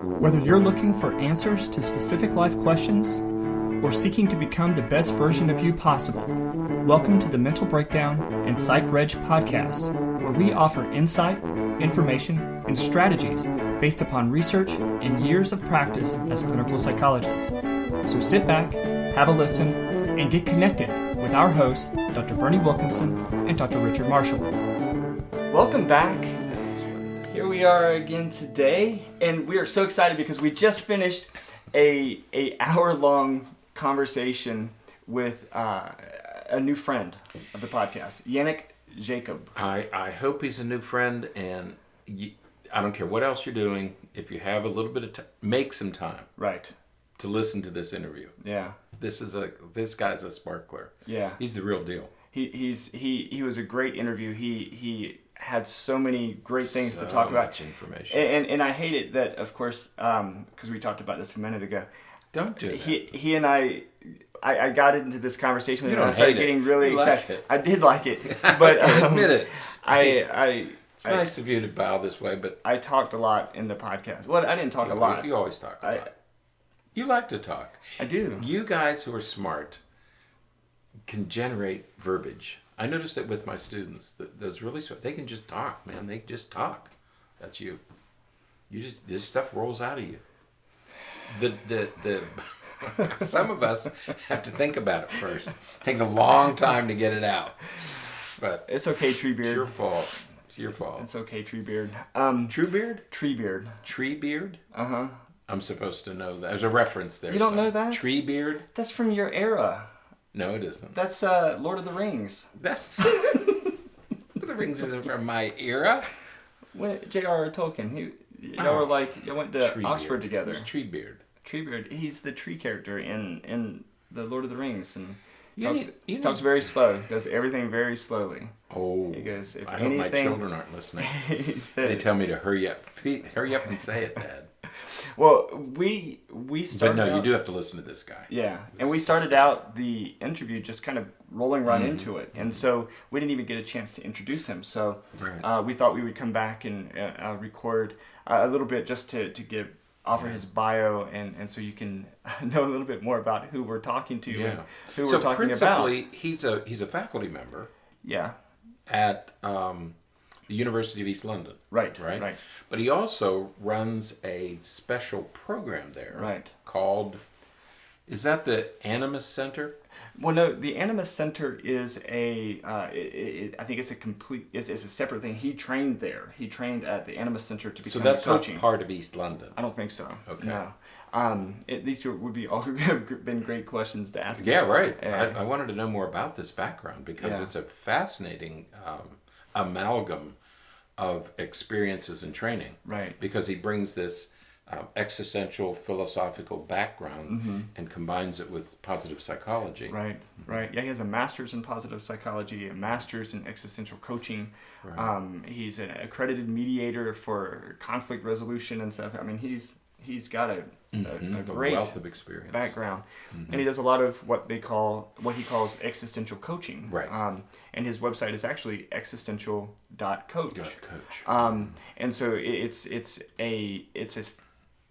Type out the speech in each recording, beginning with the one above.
Whether you're looking for answers to specific life questions or seeking to become the best version of you possible, welcome to the Mental Breakdown and Psychreg podcast, where we offer insight, information, and strategies based upon research and years of practice as clinical psychologists. So sit back, have a listen, and get connected with our hosts, Dr. Berney Wilkinson and Dr. Richard Marshall. Welcome back. Here we are again today, and we are so excited because we just finished a hour-long conversation with a new friend of the podcast, Yannick Jacob. I hope he's a new friend, and I don't care what else you're doing. If you have a little bit of time, make some time. Right. To listen to this interview. Yeah. This guy's a sparkler. Yeah. He's the real deal. He was a great interview. He had so many great things to talk about. So much information. And I hate it that, of course, because we talked about this a minute ago. Don't do that. He and I got into this conversation with him, and I hate started it. getting really You excited. like it. I did like it, but admit it. It's nice of you to bow this way, but I talked a lot in the podcast. Well, I didn't talk a lot. You always talk a lot. You like to talk. I do. You guys who are smart can generate verbiage. I noticed that with my students. Those really smart, they can just talk, man. They just talk. That's you. This stuff rolls out of you. The some of us have to think about it first. It takes a long time to get it out. But it's okay, Treebeard. It's your fault. It's your fault. It's okay, Treebeard. Truebeard? Treebeard. Treebeard? Uh-huh. I'm supposed to know that. There's a reference there. You don't know that? Treebeard? That's from your era. No, it isn't. That's Lord of the Rings. That's Lord of the Rings isn't from my era. When J.R.R. Tolkien, y'all were like, y'all went to Oxford together. Who's Treebeard? Treebeard. He's the tree character in the Lord of the Rings, and talks need- very slow. Does everything very slowly. Oh, He goes, if I hope my anything, children aren't listening. he said They it. tell me to hurry up. Hurry up and say it, Dad. Well, we started. But no, out, you do have to listen to this guy. Yeah, and we started out the interview just kind of rolling right into it, and so we didn't even get a chance to introduce him. So we thought we would come back and record a little bit just to offer his bio, and so you can know a little bit more about who we're talking to and who we're talking about. So principally, he's a faculty member. Yeah. At the University of East London. Right. But he also runs a special program there. Right. Called, is that the Animus Center? Well, no, the Animus Center is I think it's it's a separate thing. He trained there. He trained at the Animus Center to become coaching. So that's not part of East London? I don't think so. Okay. No. These would be all have been great questions to ask. Yeah, right. I wanted to know more about this background because it's a fascinating amalgam of experiences and training. Right. Because he brings this existential philosophical background and combines it with positive psychology. Right. Yeah, he has a master's in positive psychology, a master's in existential coaching. Right. He's an accredited mediator for conflict resolution and stuff. I mean, he's got a great wealth of experience background, and he does a lot of what he calls existential coaching. Right. And his website is actually existential.coach. And so it's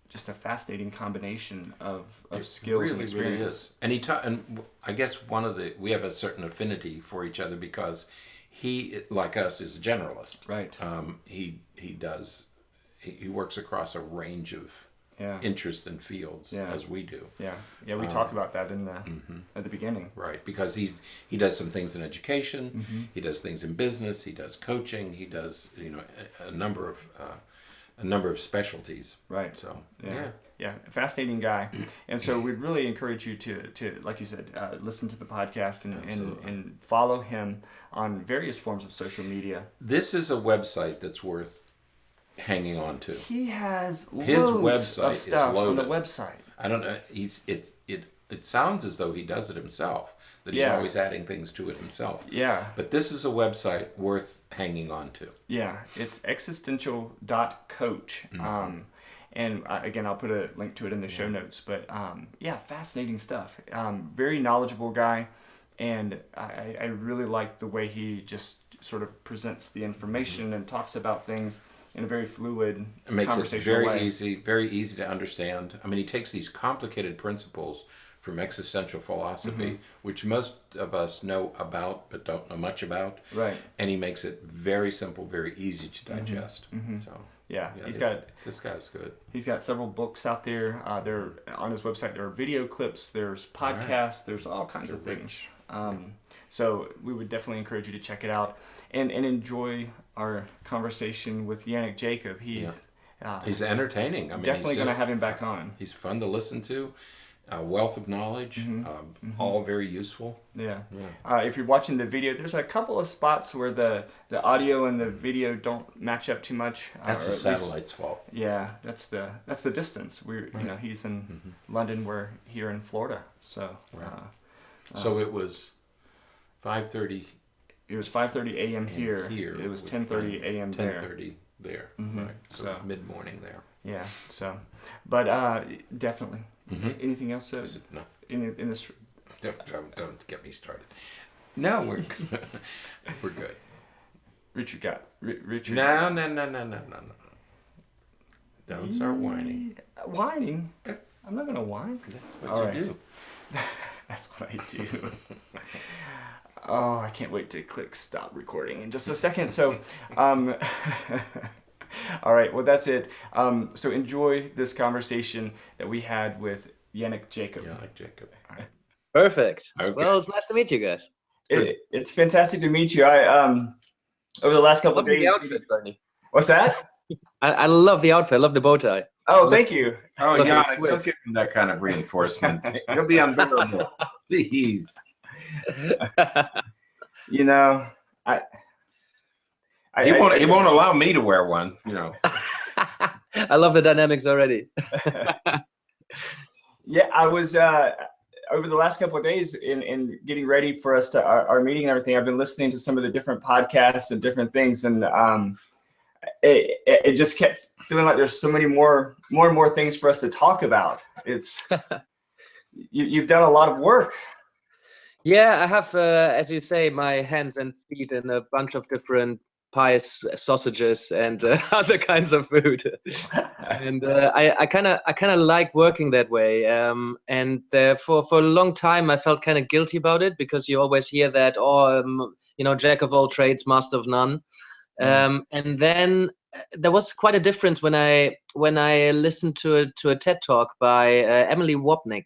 just a fascinating combination of skills and experience. Really is. And I guess we have a certain affinity for each other because he, like us, is a generalist. Right. He works across a range of interests and fields as we do. Yeah. We talk about that in at the beginning. Right, because he does some things in education, he does things in business, he does coaching, he does a number of specialties. Right. So yeah, fascinating guy. And so we'd really encourage you to like you said, listen to the podcast and follow him on various forms of social media. This is a website that's worth hanging on to. He has his loads website of stuff is loaded. on the website. I don't know. It sounds as though he does it himself. That he's always adding things to it himself. Yeah. But this is a website worth hanging on to. Yeah, it's existential.coach. And again, I'll put a link to it in the show notes. But fascinating stuff. Very knowledgeable guy, and I really like the way he just sort of presents the information and talks about things in a very fluid, It makes it conversational way. very easy to understand. I mean, he takes these complicated principles from existential philosophy, which most of us know about but don't know much about. Right. And he makes it very simple, very easy to digest. So Yeah, this guy's good. He's got several books out there. They're on his website. There are video clips. There's podcasts. There's all kinds of things. So we would definitely encourage you to check it out and enjoy our conversation with Yannick Jacob. He's entertaining. I mean, definitely going to have him back on. He's fun to listen to. A wealth of knowledge, all very useful. Yeah. If you're watching the video, there's a couple of spots where the audio and the video don't match up too much. That's the satellite's fault. Yeah, that's the distance. He's in London, we're here in Florida. So so it was 5:30. It was 5:30 a.m. here. It was 10:30 a.m. there. 10:30 there. Right. So it's mid-morning there. Yeah. So, but definitely. Anything else? No. In this. Don't get me started. No, we're good. We're good. Richard. No. Don't start whining. Whining? I'm not gonna whine. That's what you do. That's what I do. Oh, I can't wait to click stop recording in just a second. So, all right, well, that's it. So enjoy this conversation that we had with Yannick Jacob. All right. Perfect. Okay. Well, it's nice to meet you guys. It's fantastic to meet you. I over the last couple of days. The outfit, Berney. What's that? I love the outfit. I love the bow tie. Oh, thank you. Oh, Look, yeah, it's don't give him that kind of reinforcement. It'll be unbearable. Jeez. You know, He won't allow me to wear one, you know. I love the dynamics already. Yeah, I was over the last couple of days in getting ready for us to our meeting and everything. I've been listening to some of the different podcasts and different things, and it just kept feeling like there's so many more and more things for us to talk about. It's you've done a lot of work. Yeah, I have, as you say, my hands and feet in a bunch of different pies, sausages, and other kinds of food. And I kind of like working that way. And for a long time, I felt kind of guilty about it, because you always hear that, jack of all trades, master of none. And then there was quite a difference when I listened to a TED talk by Emily Wapnick.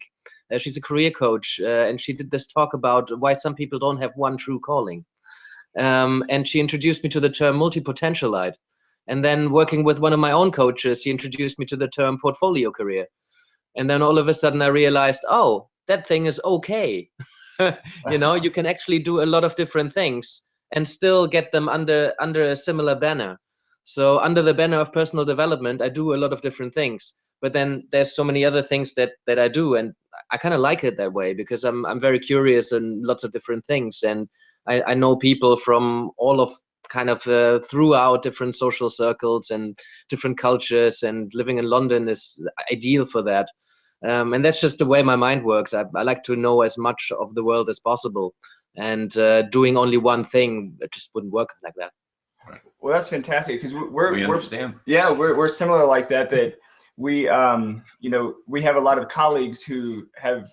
She's a career coach, and she did this talk about why some people don't have one true calling. And she introduced me to the term multi-potentialite. And then working with one of my own coaches, he introduced me to the term portfolio career. And then all of a sudden I realized, oh, that thing is okay. You can actually do a lot of different things and still get them under a similar banner. So under the banner of personal development, I do a lot of different things. But then there's so many other things that I do, and I kind of like it that way, because I'm very curious in lots of different things, and I know people from all of kind of throughout different social circles and different cultures, and living in London is ideal for that. And that's just the way my mind works. I like to know as much of the world as possible, and doing only one thing, it just wouldn't work like that. Well, that's fantastic, because we understand. Yeah, we're similar like that. That we we have a lot of colleagues who have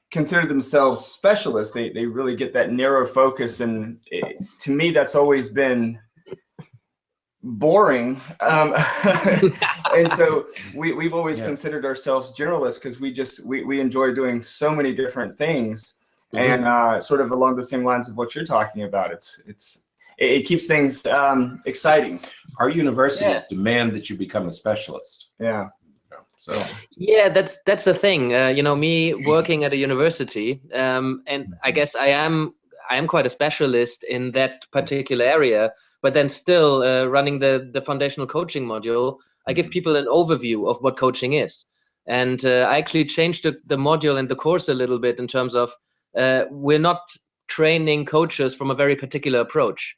considered themselves specialists. They really get that narrow focus, and to me, that's always been boring. And so we've always considered ourselves generalists, because we enjoy doing so many different things, and sort of along the same lines of what you're talking about. It keeps things exciting. Our universities demand that you become a specialist. Yeah. So yeah, that's the thing. Me working at a university, and I guess I am quite a specialist in that particular area. But then still running the foundational coaching module, I give people an overview of what coaching is. And I actually changed the module and the course a little bit in terms of we're not training coaches from a very particular approach.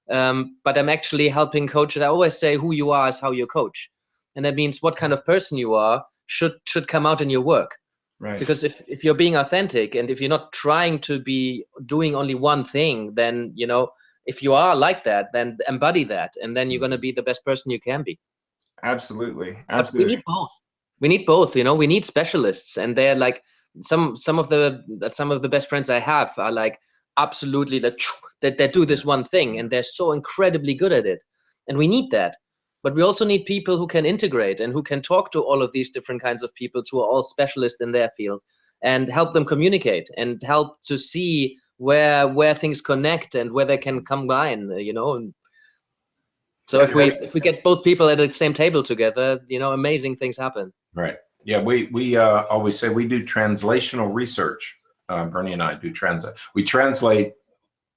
But I'm actually helping coaches. I always say who you are is how you coach. And that means what kind of person you are should come out in your work. Right. Because if you're being authentic, and if you're not trying to be doing only one thing, then, if you are like that, then embody that, and then you're going to be the best person you can be. Absolutely. But we need both. We need both. We need specialists, and they're like some of the best friends I have are like absolutely that they do this one thing, and they're so incredibly good at it, and we need that. But we also need people who can integrate and who can talk to all of these different kinds of people who are all specialists in their field, and help them communicate and help to see where things connect and where they can combine. So if we get both people at the same table together, amazing things happen. Right. Yeah. We always say we do translational research. Berney and I do we translate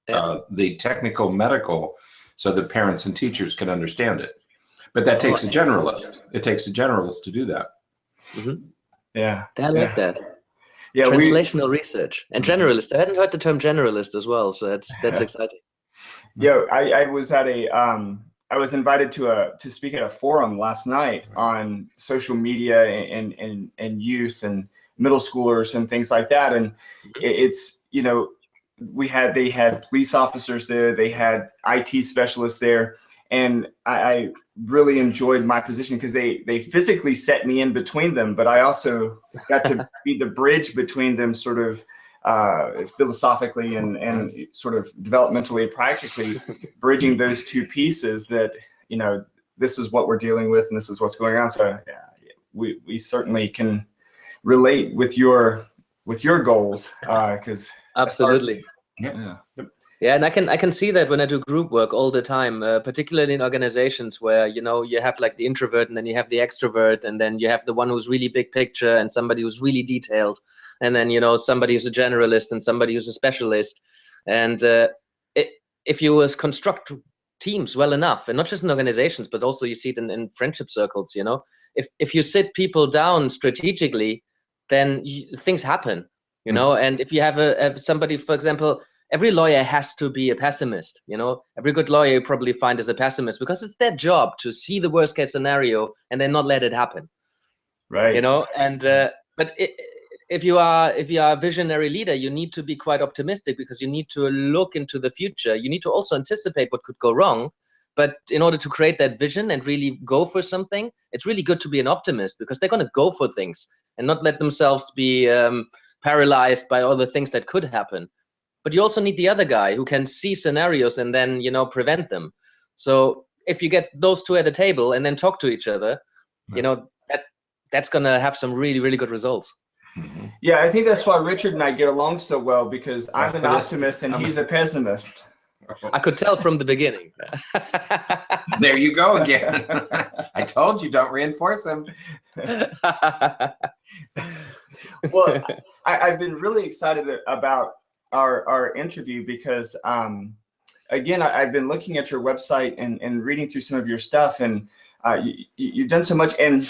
the technical medical so that parents and teachers can understand it. But that takes a generalist. It takes a generalist to do that. Mm-hmm. Yeah. I like that. Yeah. Translational research and generalist. I hadn't heard the term generalist as well, so that's exciting. Yeah, I was at I was invited to speak at a forum last night on social media and youth and middle schoolers and things like that. And it's, they had police officers there, they had IT specialists there. And I really enjoyed my position because they physically set me in between them, but I also got to be the bridge between them, sort of philosophically and sort of developmentally and practically bridging those two pieces that, this is what we're dealing with and this is what's going on. So we certainly can relate with your goals because absolutely. Yeah. Yeah, and I can see that when I do group work all the time, particularly in organizations where, you have like the introvert and then you have the extrovert, and then you have the one who's really big picture and somebody who's really detailed, and then, somebody who's a generalist and somebody who's a specialist. And if you construct teams well enough, and not just in organizations, but also you see it in friendship circles, if you sit people down strategically, then things happen, and if you have somebody, for example, every lawyer has to be a pessimist. Every good lawyer you probably find is a pessimist because it's their job to see the worst case scenario and then not let it happen. Right. But if you are a visionary leader, you need to be quite optimistic because you need to look into the future. You need to also anticipate what could go wrong. But in order to create that vision and really go for something, it's really good to be an optimist because they're going to go for things and not let themselves be paralyzed by all the things that could happen. But you also need the other guy who can see scenarios and then, prevent them. So if you get those two at the table and then talk to each other, that's going to have some really, really good results. Mm-hmm. Yeah, I think that's why Richard and I get along so well, because I'm an optimist and he's a pessimist. I could tell from the beginning. There you go again. I told you, don't reinforce him. Well, I've been really excited about our interview because, again, I've been looking at your website and reading through some of your stuff, and you've done so much. And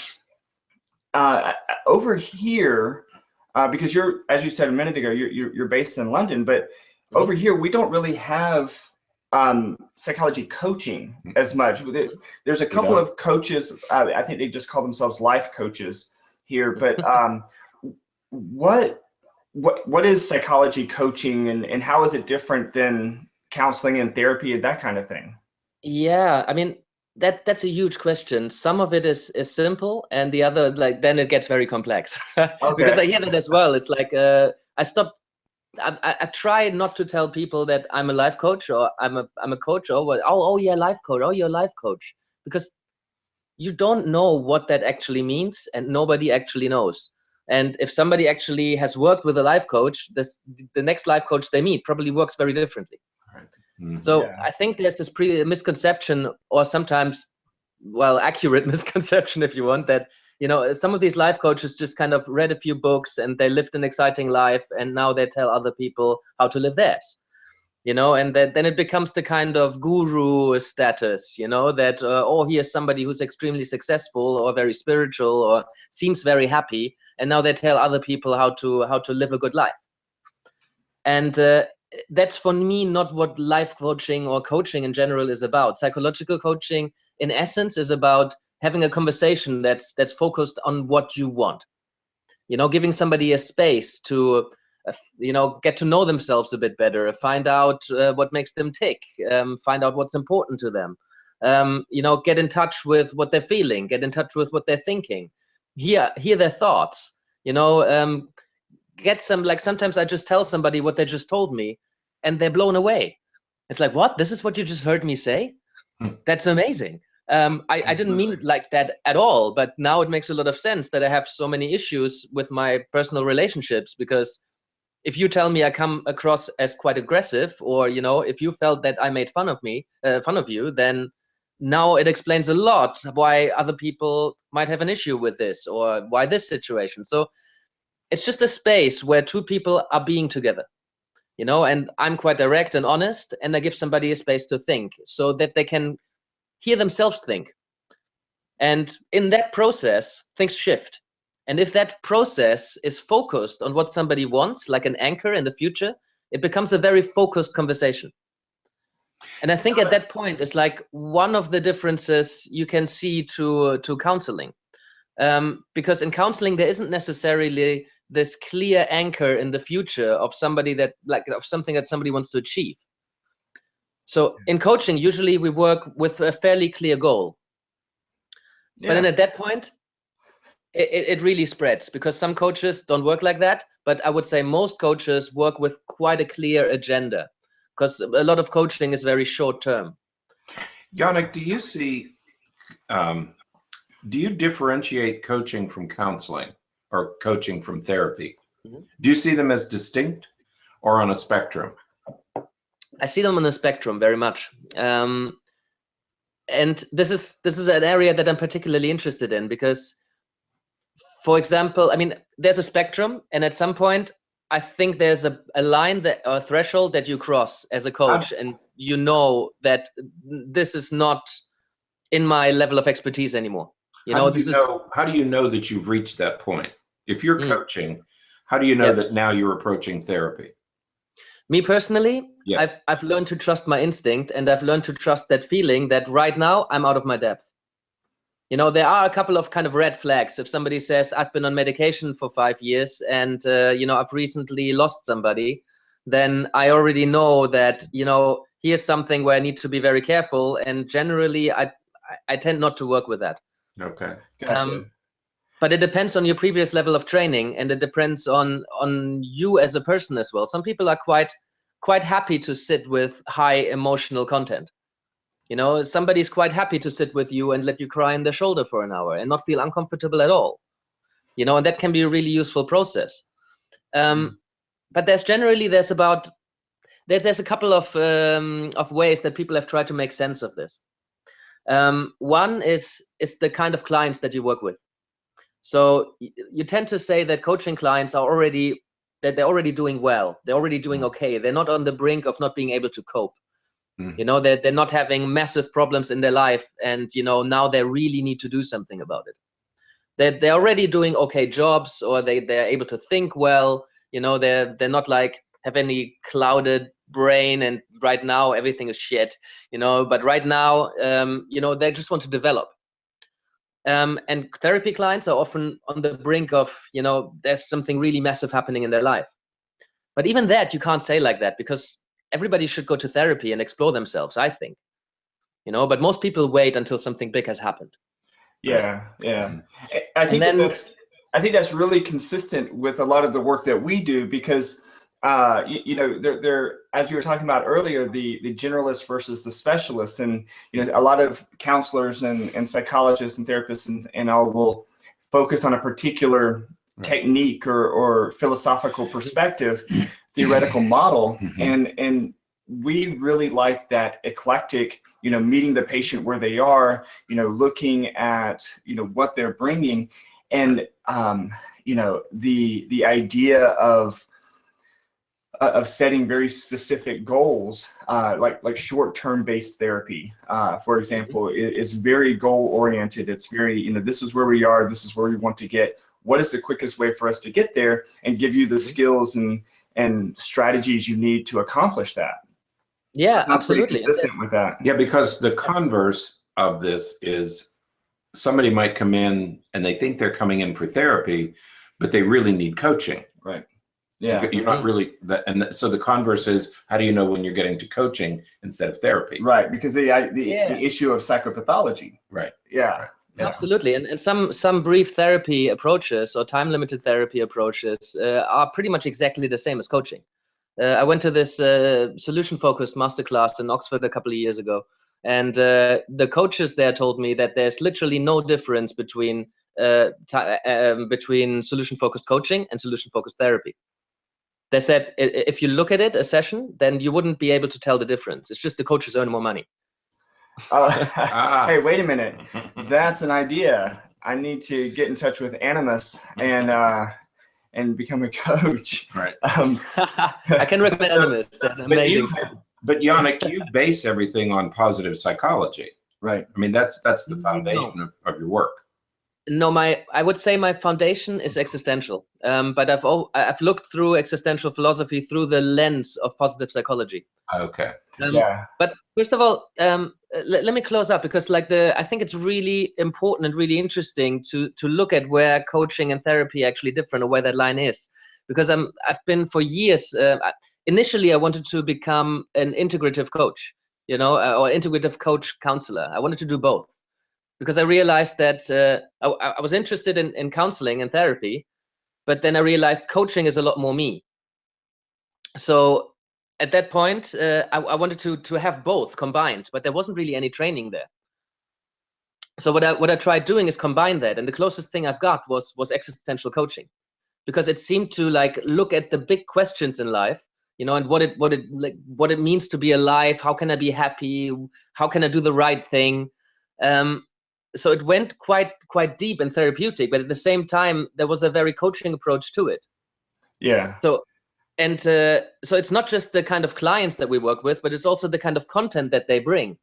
over here, because you're, as you said a minute ago, you're based in London, but over here we don't really have psychology coaching as much. There's a couple of coaches. I think they just call themselves life coaches here. But what is psychology coaching, and how is it different than counseling and therapy and that kind of thing? Yeah, I mean, that's a huge question. Some of it is simple, and the other, then it gets very complex. Okay. Because I hear that as well. It's like I try not to tell people that I'm a life coach or I'm a coach or what. Oh yeah, life coach. Oh, you're a life coach, because you don't know what that actually means, and nobody actually knows. And if somebody actually has worked with a life coach, the next life coach they meet probably works very differently. Right. Mm-hmm. So I think there's this misconception, or sometimes, accurate misconception, if you want, that some of these life coaches just kind of read a few books and they lived an exciting life, and now they tell other people how to live theirs. And then it becomes the kind of guru status, that here's somebody who's extremely successful or very spiritual or seems very happy, and now they tell other people how to live a good life. And that's, for me, not what life coaching or coaching in general is about. Psychological coaching, in essence, is about having a conversation that's focused on what you want. Giving somebody a space to get to know themselves a bit better, find out what makes them tick, find out what's important to them, get in touch with what they're feeling, get in touch with what they're thinking, hear their thoughts, get some, like sometimes I just tell somebody what they just told me and they're blown away. It's like, what? This is what you just heard me say? That's amazing. I didn't mean it like that at all, but now it makes a lot of sense that I have so many issues with my personal relationships, because if you tell me I come across as quite aggressive, or, if you felt that I made fun of you, then now it explains a lot why other people might have an issue with this, or why this situation. So it's just a space where two people are being together, and I'm quite direct and honest, and I give somebody a space to think so that they can hear themselves think. And in that process, things shift. And if that process is focused on what somebody wants, like an anchor in the future, it becomes a very focused conversation. And I think at that point, it's like one of the differences you can see to counseling. Because in counseling, there isn't necessarily this clear anchor in the future of something that somebody wants to achieve. So in coaching, usually we work with a fairly clear goal. Yeah. But then at that point, it really spreads, because some coaches don't work like that. But I would say most coaches work with quite a clear agenda, because a lot of coaching is very short term. Yannick, do you see, do you differentiate coaching from counseling or coaching from therapy? Mm-hmm. Do you see them as distinct or on a spectrum? I see them on the spectrum very much. And this is an area that I'm particularly interested in, because, for example, I mean, there's a spectrum, and at some point, I think there's a line or a threshold that you cross as a coach, and that this is not in my level of expertise anymore. How do you know that you've reached that point? If you're coaching, how do you know that now you're approaching therapy? Me personally, yes. I've learned to trust my instinct, and I've learned to trust that feeling that right now I'm out of my depth. There are a couple of kind of red flags. If somebody says I've been on medication for 5 years and, I've recently lost somebody, then I already know that, here's something where I need to be very careful. And generally, I tend not to work with that. Okay. Gotcha. But it depends on your previous level of training, and it depends on you as a person as well. Some people are quite happy to sit with high emotional content. Somebody's quite happy to sit with you and let you cry in the shoulder for an hour and not feel uncomfortable at all. And that can be a really useful process. But there's a couple of ways that people have tried to make sense of this. One is the kind of clients that you work with. So you tend to say that coaching clients are already doing well. They're already doing okay. They're not on the brink of not being able to cope. They're not having massive problems in their life, and now they really need to do something about it. They're already doing okay jobs, or they're able to think well. They're not like have any clouded brain and right now everything is shit. But right now they just want to develop. And therapy clients are often on the brink of, there's something really massive happening in their life. But even that, you can't say like that, because everybody should go to therapy and explore themselves, I think. But most people wait until something big has happened. Yeah. I think that's really consistent with a lot of the work that we do, because there, as we were talking about earlier, the generalist versus the specialist, and a lot of counselors and psychologists and therapists and all will focus on a particular technique or philosophical perspective, theoretical model, and we really like that eclectic, meeting the patient where they are, looking at what they're bringing, and the idea of setting very specific goals, like short-term based therapy, for example, is very goal-oriented. It's very, this is where we are, this is where we want to get. What is the quickest way for us to get there, and give you the skills and strategies you need to accomplish that? Yeah, absolutely. Consistent with that. Yeah, because the converse of this is somebody might come in and they think they're coming in for therapy, but they really need coaching. Right. Yeah. You're not really that. And so the converse is, how do you know when you're getting to coaching instead of therapy? Right. Because the issue of psychopathology. Right. Yeah. Right. Yeah. Absolutely, and some brief therapy approaches or time-limited therapy approaches are pretty much exactly the same as coaching. I went to this solution-focused masterclass in Oxford a couple of years ago, and the coaches there told me that there's literally no difference between solution-focused coaching and solution-focused therapy. They said if you look at it, a session, then you wouldn't be able to tell the difference. It's just the coaches earn more money. Hey, wait a minute. That's an idea. I need to get in touch with Animus and become a coach. Right. I can recommend Animus. They're amazing. But Yannick, you base everything on positive psychology. Right. I mean, that's the foundation of your work. No, I would say my foundation is existential. But I've looked through existential philosophy through the lens of positive psychology. Okay. Yeah. But first of all, let me close up, because I think it's really important and really interesting to look at where coaching and therapy actually different, or where that line is. Because I've been for years. Initially, I wanted to become an integrative coach, or integrative coach counselor. I wanted to do both, because I realized that I was interested in counseling and therapy, but then I realized coaching is a lot more me. So at that point, I wanted to have both combined, but there wasn't really any training there. So what I tried doing is combine that, and the closest thing I've got was existential coaching, because it seemed to look at the big questions in life, and what it means to be alive. How can I be happy? How can I do the right thing? So it went quite deep and therapeutic, but at the same time, there was a very coaching approach to it. Yeah. So it's not just the kind of clients that we work with, but it's also the kind of content that they bring.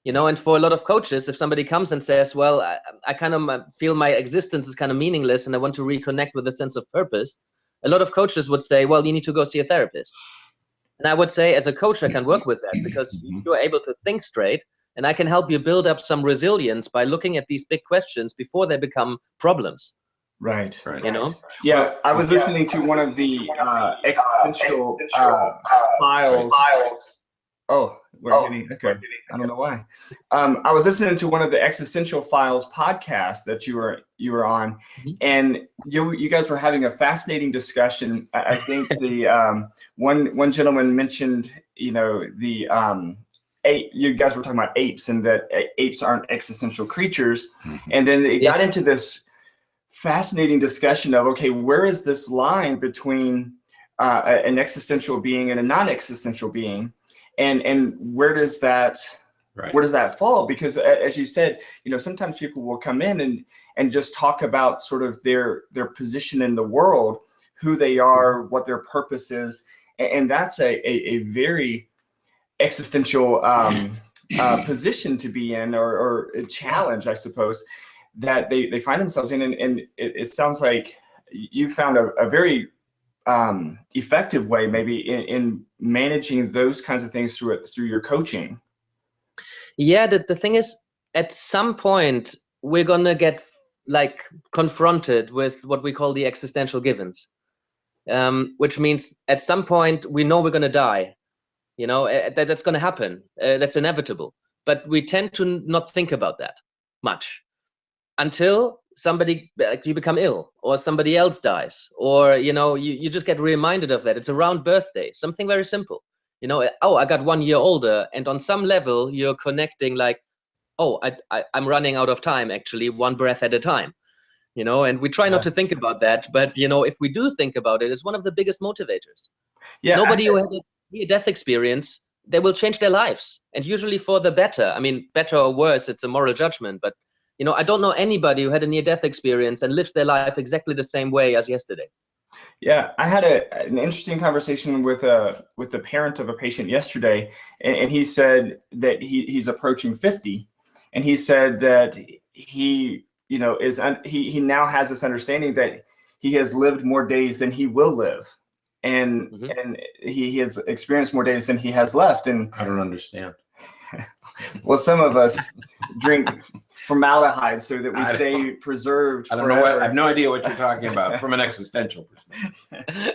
And for a lot of coaches, if somebody comes and says, well, I kind of feel my existence is kind of meaningless and I want to reconnect with a sense of purpose, a lot of coaches would say, well, you need to go see a therapist. And I would say, as a coach, I can work with that, because you're able to think straight, and I can help you build up some resilience by looking at these big questions before they become problems. Right. Yeah, I was listening to one of the existential files. Oh, we're getting okay. I don't know why. I was listening to one of the Existential Files podcasts that you were on, and you guys were having a fascinating discussion. I think the one gentleman mentioned, the you guys were talking about apes, and that apes aren't existential creatures, and then it got into this fascinating discussion of, okay, where is this line between an existential being and a non-existential being? And where does that fall? Because as you said, sometimes people will come in and just talk about sort of their position in the world, who they are, what their purpose is, and that's a very existential position to be in, or a challenge, I suppose, that they find themselves in. And it sounds like you found a very effective way, maybe in managing those kinds of things through your coaching. Yeah, the thing is, at some point we're gonna get confronted with what we call the existential givens, which means at some point we know we're gonna die. That's gonna happen. That's inevitable. But we tend to not think about that much until you become ill, or somebody else dies, or you just get reminded of that. It's around birthday, something very simple. Oh, I got 1 year older, and on some level you're connecting I'm running out of time, actually, one breath at a time. And we try not to think about that, but if we do think about it, it's one of the biggest motivators. Nobody who had a near-death experience, they will change their lives, and usually for the better. I mean, better or worse, it's a moral judgment, but I don't know anybody who had a near-death experience and lives their life exactly the same way as yesterday. Yeah, I had an interesting conversation with the parent of a patient yesterday, and he said that he's approaching 50, and he said that he now has this understanding that he has lived more days than he will live, and he has experienced more days than he has left. And I don't understand. Well, some of us drink formaldehyde so that we stay preserved. I don't know what. I have no idea what you're talking about from an existential perspective.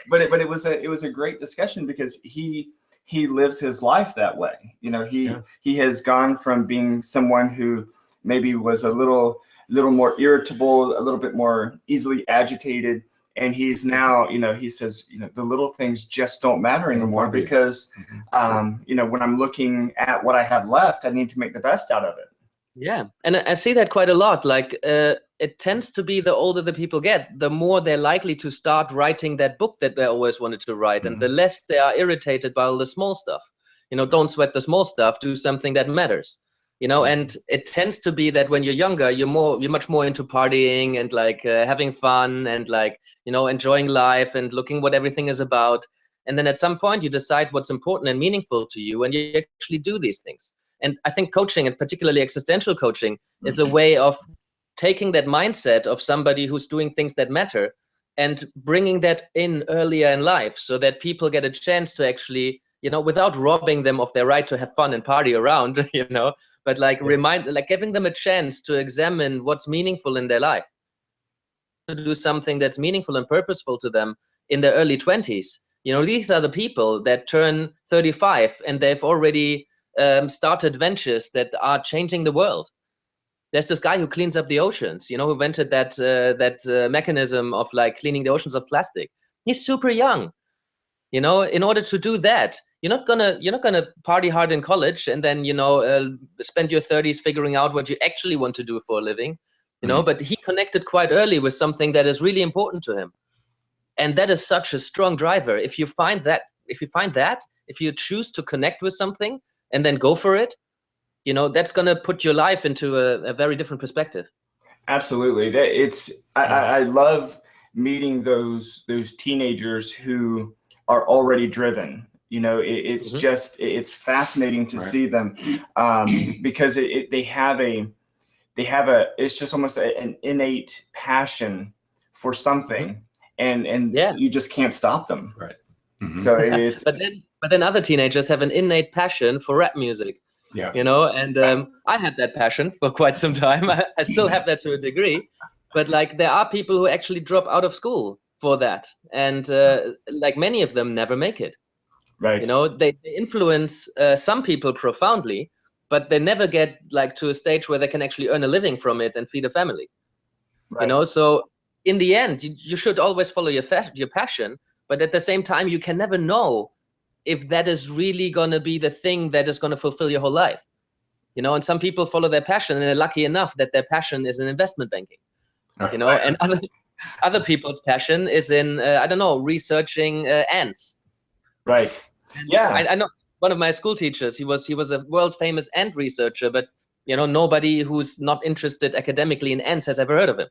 But it was a great discussion because he lives his life that way. You know, he has gone from being someone who maybe was a little more irritable, a little bit more easily agitated, and he's now, you know, he says, you know, the little things just don't matter anymore because, you know, when I'm looking at what I have left, I need to make the best out of it. Yeah, and I see that quite a lot. Like, it tends to be the older the people get, the more they're likely to start writing that book that they always wanted to write, and the less they are irritated by all the small stuff. You know, don't sweat the small stuff, do something that matters. You know, and it tends to be that when you're younger, you're much more into partying and like having fun and like, you know, enjoying life and looking what everything is about. And then at some point you decide what's important and meaningful to you, and you actually do these things. And I think coaching, and particularly existential coaching, is a way of taking that mindset of somebody who's doing things that matter and bringing that in earlier in life so that people get a chance to actually, you know, without robbing them of their right to have fun and party around, you know, but like giving them a chance to examine what's meaningful in their life, to do something that's meaningful and purposeful to them in their early 20s. You know, these are the people that turn 35 and they've already started ventures that are changing the world. There's this guy who cleans up the oceans, you know, who invented that mechanism of like cleaning the oceans of plastic. He's super young. You know, in order to do that, you're not gonna party hard in college and then, you know, spend your 30s figuring out what you actually want to do for a living, you know. But he connected quite early with something that is really important to him, and that is such a strong driver. If you choose to connect with something and then go for it, you know, that's gonna put your life into a very different perspective. Absolutely, I love meeting those teenagers who are already driven. You know, it's just, it's fascinating to see them because they have it's just almost an innate passion for something, and you just can't stop them. Right. So it's but then other teenagers have an innate passion for rap music. Yeah. You know, and I had that passion for quite some time. I still have that to a degree, but like there are people who actually drop out of school for that, and like many of them never make it. right. You know, they influence some people profoundly, but they never get like to a stage where they can actually earn a living from it and feed a family. Right. You know, so in the end, you should always follow your passion, but at the same time, you can never know if that is really gonna be the thing that is gonna fulfill your whole life. You know, and some people follow their passion and they're lucky enough that their passion is in investment banking. You know, and other people's passion is in I don't know, researching ants. Right. Yeah. I know one of my school teachers, he was a world famous ant researcher, but you know, nobody who's not interested academically in ants has ever heard of him.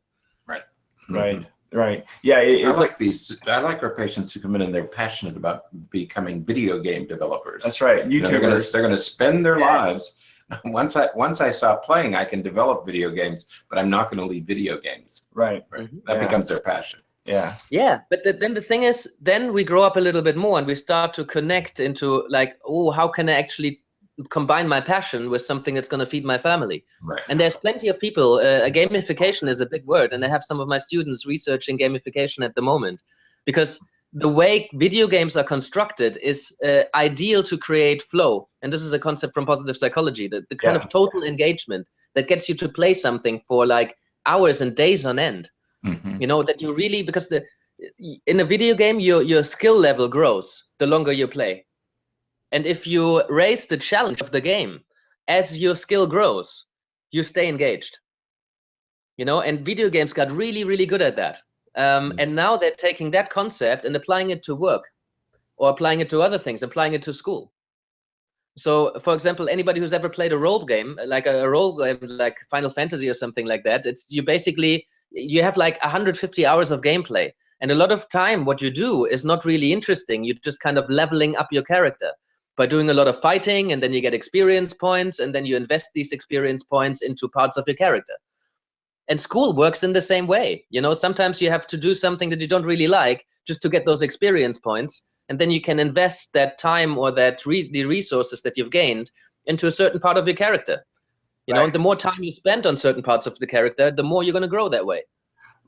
Right. Right. Right. Yeah. I like our patients who come in and they're passionate about becoming video game developers. That's right. You know, YouTubers. they're gonna spend their lives. Once I stop playing, I can develop video games, but I'm not going to leave video games. Right. That becomes their passion. Yeah. Yeah, but then the thing is, then we grow up a little bit more and we start to connect into like, oh, how can I actually combine my passion with something that's going to feed my family? Right. And there's plenty of people. Gamification is a big word, and I have some of my students researching gamification at the moment, because the way video games are constructed is ideal to create flow. And this is a concept from positive psychology, the kind of total engagement that gets you to play something for like hours and days on end. You know, that you really, because in a video game, your skill level grows the longer you play. And if you raise the challenge of the game, as your skill grows, you stay engaged. You know, and video games got really, really good at that. And now they're taking that concept and applying it to work, or applying it to other things, applying it to school. So, for example, anybody who's ever played a role game, like a role game like Final Fantasy or something like that, you have like 150 hours of gameplay. And a lot of time, what you do is not really interesting. You're just kind of leveling up your character by doing a lot of fighting, and then you get experience points, and then you invest these experience points into parts of your character. And school works in the same way. You know, sometimes you have to do something that you don't really like just to get those experience points. and then you can invest that time or the resources that you've gained into a certain part of your character. You know, and the more time you spend on certain parts of the character, the more you're going to grow that way.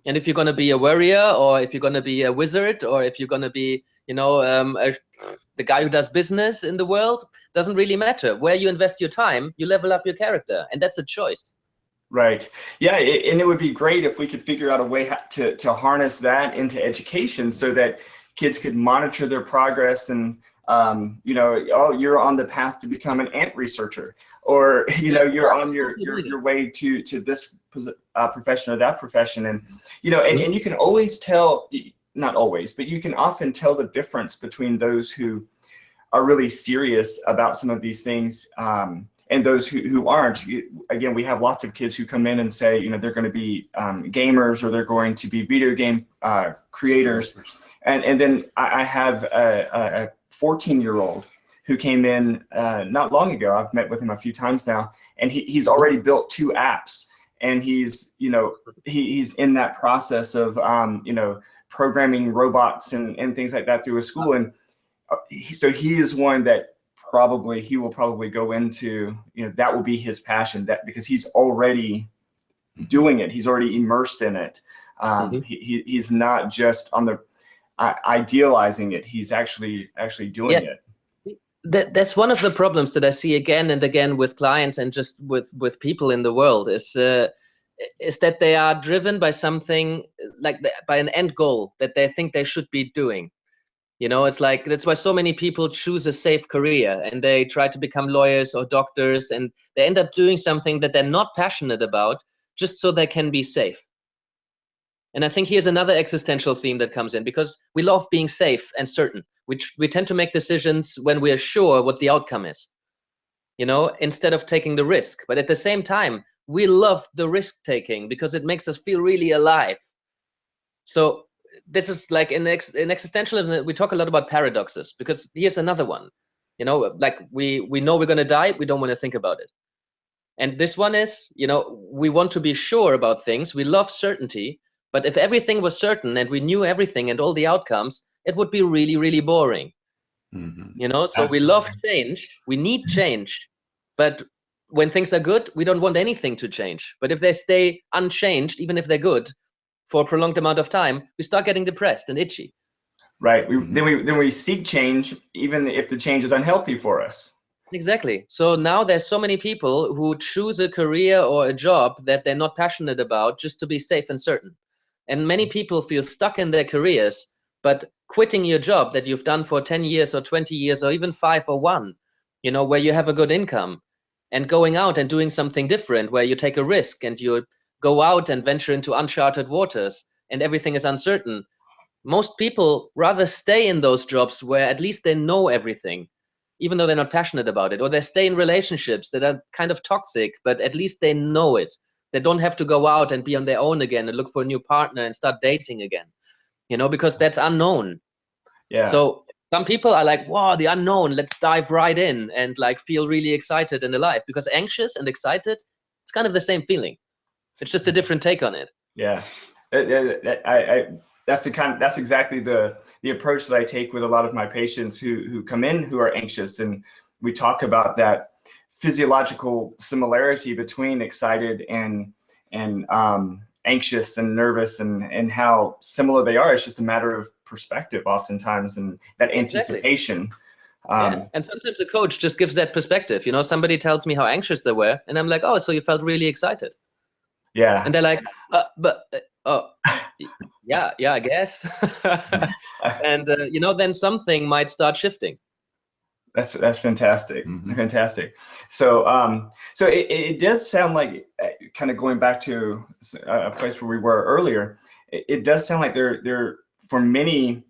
And if you're going to be a warrior, or if you're going to be a wizard, or if you're going to be, the guy who does business in the world, doesn't really matter. Where you invest your time, you level up your character, and that's a choice. Right. Yeah, and it would be great if we could figure out a way to harness that into education so that kids could monitor their progress and, you're on the path to become an ant researcher, or, you're on your way to this profession or that profession. And, and you can always tell, not always, but you can often tell the difference between those who are really serious about some of these things and those who aren't. Again, we have lots of kids who come in and say, they're going to be gamers, or they're going to be video game creators. And then I have a 14-year-old who came in not long ago. I've met with him a few times now, and he's already built 2 apps, and he's in that process of programming robots and things like that through his school. And so he is one that he will probably go into, that will be his passion, that because he's already doing it, he's already immersed in it. He's not just on the idealizing it, he's actually doing it. That's one of the problems that I see again and again with clients and just with people in the world is that they are driven by something by an end goal that they think they should be doing. It's like, that's why so many people choose a safe career and they try to become lawyers or doctors, and they end up doing something that they're not passionate about just so they can be safe. And I think here's another existential theme that comes in, because we love being safe and certain. We tend to make decisions when we are sure what the outcome is, instead of taking the risk. But at the same time, we love the risk taking because it makes us feel really alive. So this is like in existentialism, we talk a lot about paradoxes, because here's another one. Like we know we're going to die, we don't want to think about it. And this one is, we want to be sure about things. We love certainty. But if everything was certain and we knew everything and all the outcomes, it would be really, really boring. So Absolutely. We love change. We need change. But when things are good, we don't want anything to change. But if they stay unchanged, even if they're good, for a prolonged amount of time, we start getting depressed and itchy. Right. Then we seek change, even if the change is unhealthy for us. Exactly. So now there's so many people who choose a career or a job that they're not passionate about just to be safe and certain. And many people feel stuck in their careers, but quitting your job that you've done for 10 years or 20 years or even 5 or 1, where you have a good income, and going out and doing something different where you take a risk and you go out and venture into uncharted waters and everything is uncertain. Most people rather stay in those jobs where at least they know everything, even though they're not passionate about it, or they stay in relationships that are kind of toxic, but at least they know it. They don't have to go out and be on their own again and look for a new partner and start dating again, because that's unknown. Yeah. So some people are like, wow, the unknown, let's dive right in and like feel really excited and alive, because anxious and excited, it's kind of the same feeling. It's just a different take on it. Yeah. That's exactly the approach that I take with a lot of my patients who come in who are anxious, and we talk about that physiological similarity between excited and anxious and nervous, and how similar they are. It's just a matter of perspective oftentimes, and that anticipation. Yeah. And sometimes a coach just gives that perspective. Somebody tells me how anxious they were, and I'm like, oh, so you felt really excited. Yeah. And they're like, yeah, I guess. And, then something might start shifting. That's fantastic. Fantastic. So it does sound like, kind of going back to a place where we were earlier, it does sound like there for many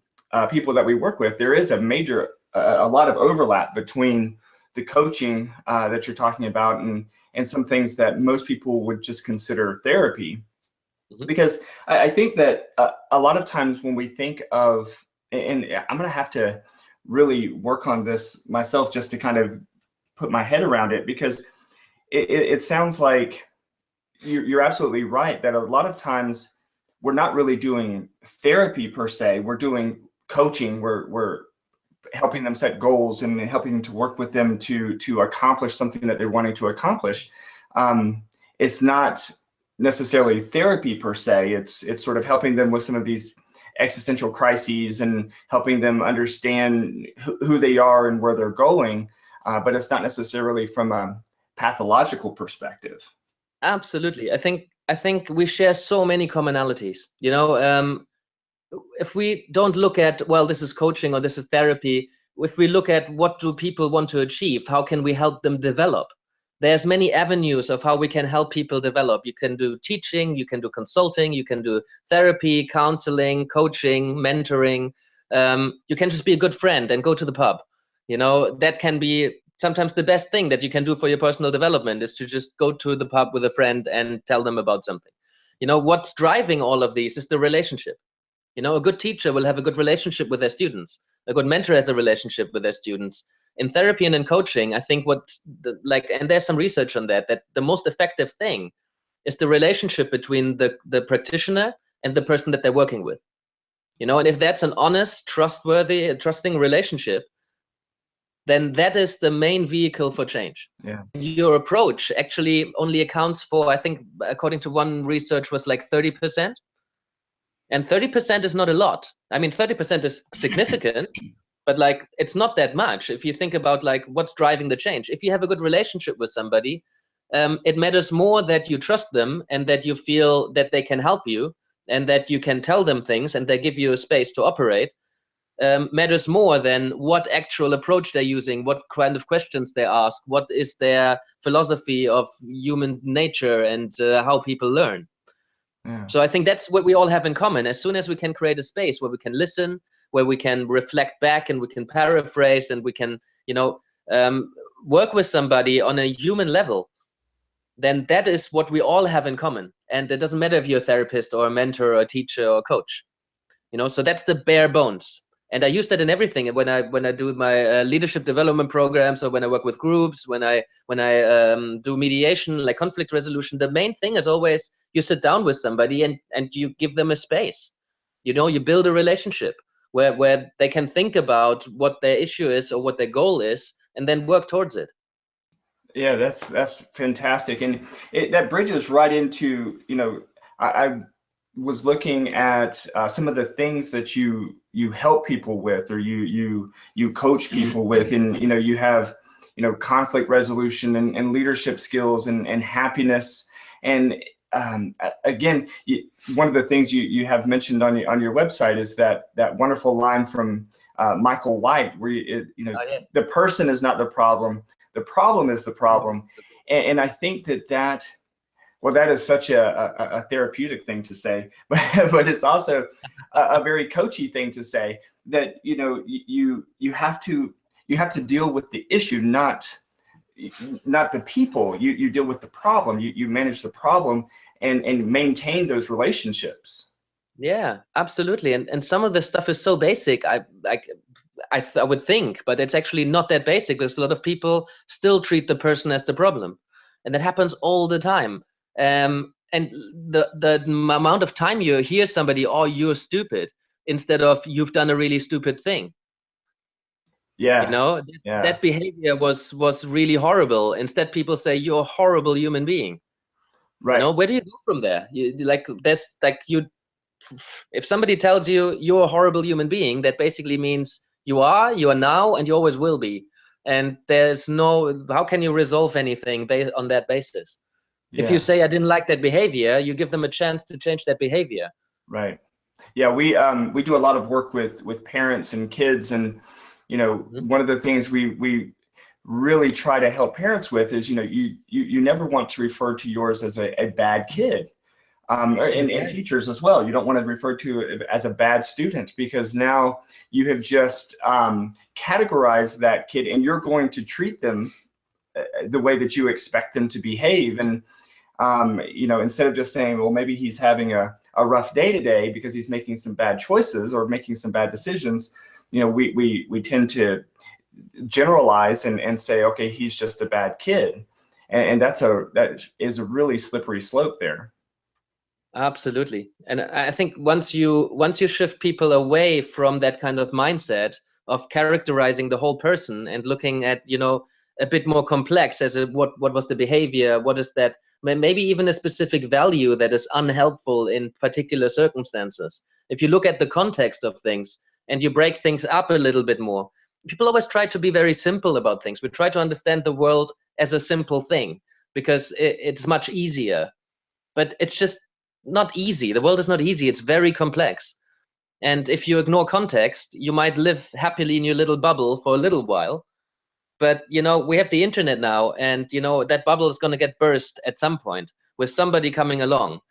people that we work with, there is a lot of overlap between the coaching that you're talking about and some things that most people would just consider therapy. Because I think that a lot of times when we think of, and I'm going to have to really work on this myself just to kind of put my head around it, because it sounds like you're absolutely right that a lot of times we're not really doing therapy per se. We're doing coaching. We're helping them set goals and helping to work with them to accomplish something that they're wanting to accomplish. It's not necessarily therapy per se. It's sort of helping them with some of these existential crises and helping them understand who they are and where they're going. But it's not necessarily from a pathological perspective. Absolutely. I think we share so many commonalities. You know, if we don't look at, well, this is coaching or this is therapy, if we look at what do people want to achieve, how can we help them develop? There's many avenues of how we can help people develop. You can do teaching, you can do consulting, you can do therapy, counseling, coaching, mentoring. You can just be a good friend and go to the pub. You know, that can be sometimes the best thing that you can do for your personal development, is to just go to the pub with a friend and tell them about something. You know, what's driving all of these is the relationship. You know, a good teacher will have a good relationship with their students. A good mentor has a relationship with their students. In therapy and in coaching, I think and there's some research on that the most effective thing is the relationship between the practitioner and the person that they're working with. You know, and if that's an honest, trustworthy, trusting relationship, then that is the main vehicle for change. Yeah. Your approach actually only accounts for, I think, according to one research, was like 30%. And 30% is not a lot. I mean, 30% is significant, but like, it's not that much. If you think about like what's driving the change, if you have a good relationship with somebody, it matters more that you trust them and that you feel that they can help you and that you can tell them things and they give you a space to operate. Matters more than what actual approach they're using, what kind of questions they ask, what is their philosophy of human nature and how people learn. Yeah. So I think that's what we all have in common. As soon as we can create a space where we can listen, where we can reflect back and we can paraphrase and we can, you know, work with somebody on a human level, then that is what we all have in common. And it doesn't matter if you're a therapist or a mentor or a teacher or a coach, you know, so that's the bare bones. And I use that in everything. When I do my leadership development programs, or when I work with groups, when I do mediation, like conflict resolution, the main thing is always you sit down with somebody and you give them a space. You know, you build a relationship where they can think about what their issue is or what their goal is, and then work towards it. Yeah, that's fantastic, and that bridges right into, you know, I was looking at some of the things that you help people with, or you coach people with, and you know, you have, you know, conflict resolution and leadership skills and happiness, and again, one of the things you have mentioned on your website is that wonderful line from Michael White, where you know, Oh, yeah. The person is not the problem is the problem, and I think that. Well, that is such a therapeutic thing to say, but it's also a very coachy thing to say, that, you know, you have to deal with the issue, not the people. You deal with the problem. You manage the problem and maintain those relationships. Yeah, absolutely. And some of the stuff is so basic. I would think, but it's actually not that basic, because a lot of people still treat the person as the problem, and that happens all the time. And the amount of time you hear somebody, oh, you're stupid, instead of you've done a really stupid thing. Yeah. You know, Yeah. that behavior was really horrible. Instead, people say you're a horrible human being. Right. You know, where do you go from there? If somebody tells you you're a horrible human being, that basically means you are now, and you always will be. And there's no, how can you resolve anything based on that basis? If you say, I didn't like that behavior, you give them a chance to change that behavior. Right. Yeah, we do a lot of work with parents and kids, and you know, one of the things we really try to help parents with is, you know, you never want to refer to yours as a bad kid, and teachers as well. You don't want to refer to it as a bad student, because now you have just categorized that kid, and you're going to treat them the way that you expect them to behave. And you know, instead of just saying, well, maybe he's having a rough day today because he's making some bad choices or making some bad decisions, you know, we tend to generalize and say, okay, he's just a bad kid, and that is a really slippery slope there. Absolutely. And I think once you shift people away from that kind of mindset, of characterizing the whole person and looking at, you know, a bit more complex as what was the behavior, what is that, maybe even a specific value that is unhelpful in particular circumstances. If you look at the context of things and you break things up a little bit more, people always try to be very simple about things. We try to understand the world as a simple thing because it's much easier, but it's just not easy. The world is not easy. It's very complex. And if you ignore context, you might live happily in your little bubble for a little while. But, you know, we have the internet now, and, you know, that bubble is going to get burst at some point with somebody coming along.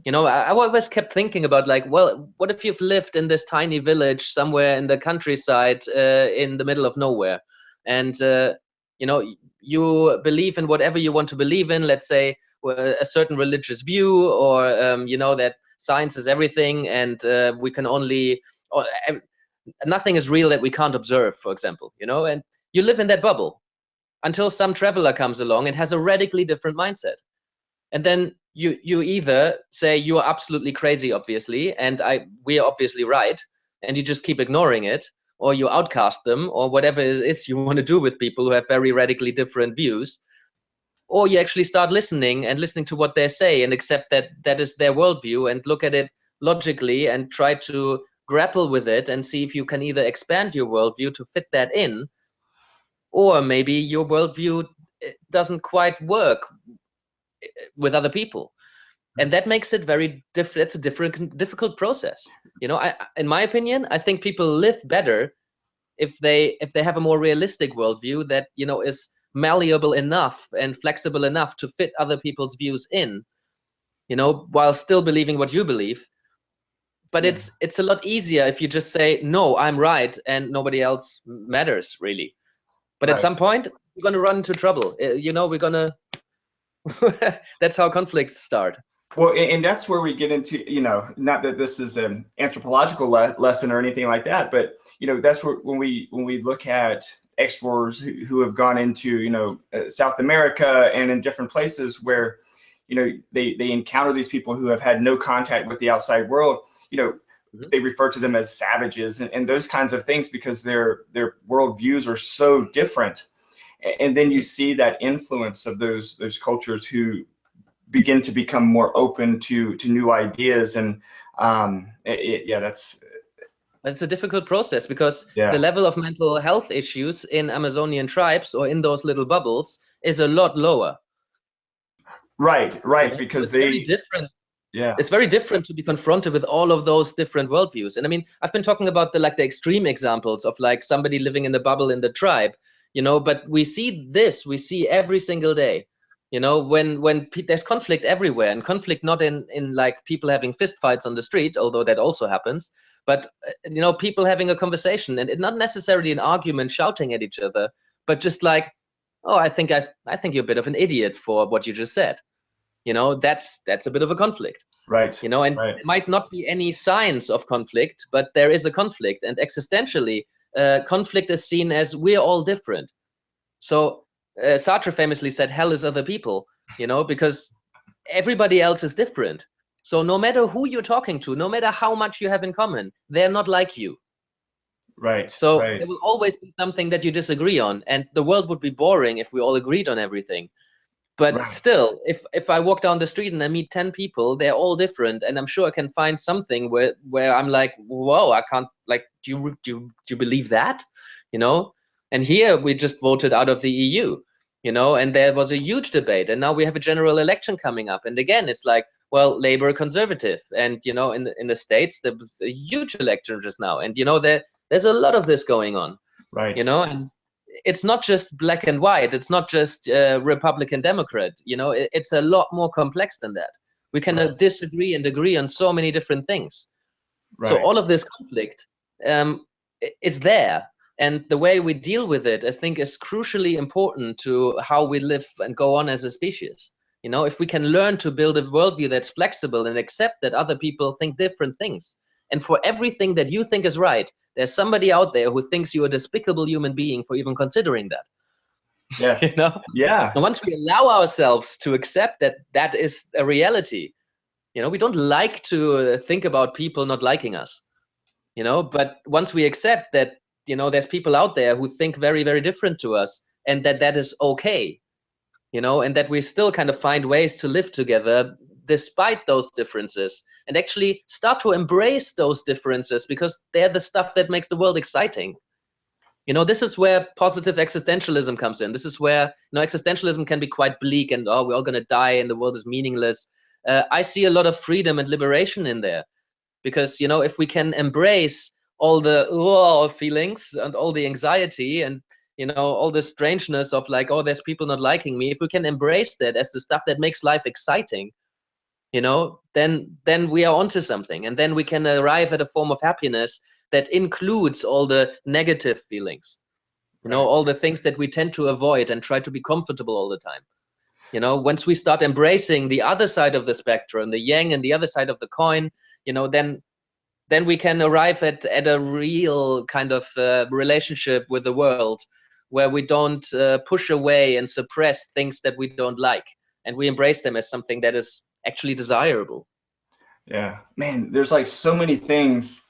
You know, I always kept thinking about, like, well, what if you've lived in this tiny village somewhere in the countryside in the middle of nowhere, and, you know, you believe in whatever you want to believe in, let's say a certain religious view, or, you know, that science is everything, and we can only, or, nothing is real that we can't observe, for example, you know, and you live in that bubble until some traveler comes along and has a radically different mindset. And then you either say you are absolutely crazy, obviously, and we are obviously right, and you just keep ignoring it, or you outcast them, or whatever it is you want to do with people who have very radically different views, or you actually start listening to what they say and accept that that is their worldview and look at it logically and try to grapple with it and see if you can either expand your worldview to fit that in, or maybe your worldview doesn't quite work with other people. And that makes it very different. It's a difficult process. You know, in my opinion, I think people live better if they have a more realistic worldview that, you know, is malleable enough and flexible enough to fit other people's views in, you know, while still believing what you believe. But it's a lot easier if you just say, no, I'm right, and nobody else matters, really. But at some point, we're going to run into trouble. You know, we're going to, that's how conflicts start. Well, and that's where we get into, you know, not that this is an anthropological lesson or anything like that, but, you know, that's where when we look at explorers who have gone into, you know, South America and in different places where, you know, they encounter these people who have had no contact with the outside world, you know, they refer to them as savages and those kinds of things because their worldviews are so different. And then you see that influence of those cultures who begin to become more open to new ideas. And it's a difficult process because the level of mental health issues in Amazonian tribes or in those little bubbles is a lot lower. Right, You know? because it's very different. Yeah, it's very different to be confronted with all of those different worldviews. And I mean, I've been talking about the extreme examples of like somebody living in the bubble in the tribe, you know, but we see every single day, you know, when there's conflict everywhere, and conflict not in like people having fist fights on the street, although that also happens, but you know, people having a conversation, and not necessarily an argument shouting at each other, but just like, oh, I think you're a bit of an idiot for what you just said. You know, that's a bit of a conflict. Right. You know, and there might not be any signs of conflict, but there is a conflict. And existentially, conflict is seen as we're all different. So Sartre famously said, hell is other people, you know, because everybody else is different. So no matter who you're talking to, no matter how much you have in common, they're not like you. Right. So there will always be something that you disagree on. And the world would be boring if we all agreed on everything. But still, if I walk down the street and I meet 10 people, they're all different, and I'm sure I can find something where I'm like, whoa, I can't, like, do you believe that? You know? And here we just voted out of the EU, you know, and there was a huge debate, and now we have a general election coming up, and again, it's like, well, Labour, Conservative, and you know, in the States there was a huge election just now, and you know, there's a lot of this going on, you know, and it's not just black and white. It's not just Republican, Democrat. You know, it's a lot more complex than that. We can disagree and agree on so many different things. So all of this conflict is there. And the way we deal with it, I think, is crucially important to how we live and go on as a species. You know, if we can learn to build a worldview that's flexible and accept that other people think different things. And for everything that you think is right, there's somebody out there who thinks you're a despicable human being for even considering that. Yes. You know? Yeah. And once we allow ourselves to accept that that is a reality, you know, we don't like to think about people not liking us, you know, but once we accept that there's people out there who think very, very different to us, and that is okay, and that we still kind of find ways to live together despite those differences, and actually start to embrace those differences, because they're the stuff that makes the world exciting. This is where positive existentialism comes in. This is where, existentialism can be quite bleak and, we're all going to die and the world is meaningless. I see a lot of freedom and liberation in there, because, if we can embrace all the feelings and all the anxiety and, all the strangeness of like, there's people not liking me, if we can embrace that as the stuff that makes life exciting, then we are onto something. And then we can arrive at a form of happiness that includes all the negative feelings, all the things that we tend to avoid and try to be comfortable all the time. Once we start embracing the other side of the spectrum, the yang and the other side of the coin, then we can arrive at a real kind of relationship with the world, where we don't push away and suppress things that we don't like, and we embrace them as something that is actually desirable. Yeah, man, there's like so many things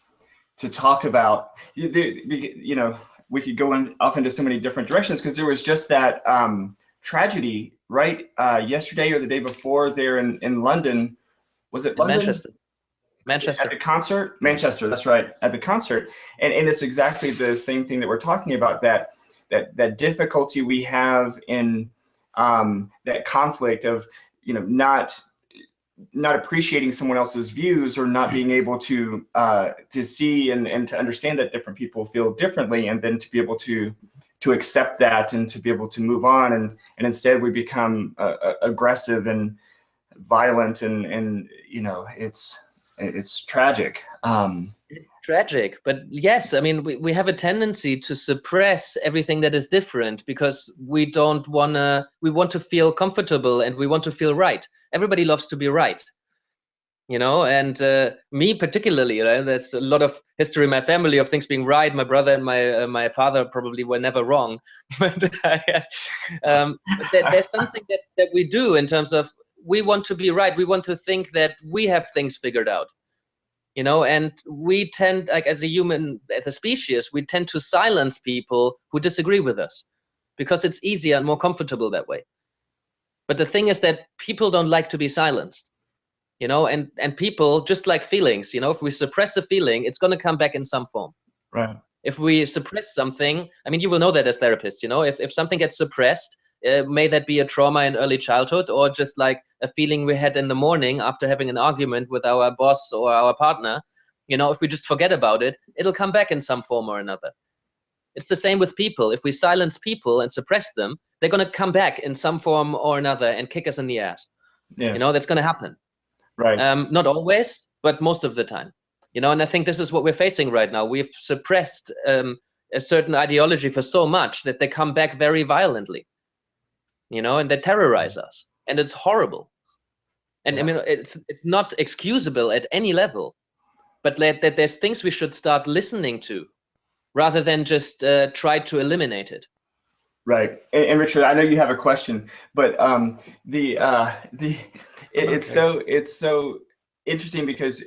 to talk about. We could go off into so many different directions, because there was just that tragedy, right? Yesterday or the day before, there in London. Was it London? Manchester. At the concert? Manchester, that's right, at the concert. And it's exactly the same thing that we're talking about, that difficulty we have in that conflict of, not appreciating someone else's views, or not being able to see and to understand that different people feel differently, and then to be able to accept that and to be able to move on, and instead we become aggressive and violent, and it's tragic. It's tragic, but yes, I mean, we have a tendency to suppress everything that is different, because we want to feel comfortable and we want to feel right. Everybody loves to be right, and me particularly, there's a lot of history in my family of things being right. My brother and my father probably were never wrong, but there's something that we do in terms of, we want to be right. We want to think that we have things figured out. And we tend, like as a species, we tend to silence people who disagree with us, because it's easier and more comfortable that way. But the thing is that people don't like to be silenced, and people, just like feelings, if we suppress a feeling, it's going to come back in some form. Right. If we suppress something, I mean, you will know that as therapists, if something gets suppressed, may that be a trauma in early childhood, or just like a feeling we had in the morning after having an argument with our boss or our partner, if we just forget about it, it'll come back in some form or another. It's the same with people. If we silence people and suppress them, they're going to come back in some form or another and kick us in the ass. Yeah. That's going to happen. Right. Not always, but most of the time. And I think this is what we're facing right now. We've suppressed a certain ideology for so much that they come back very violently. And they terrorize us, and it's horrible. And yeah. I mean, it's not excusable at any level, but that there's things we should start listening to, rather than just try to eliminate it. Right. And Richard, I know you have a question, but it's so interesting, because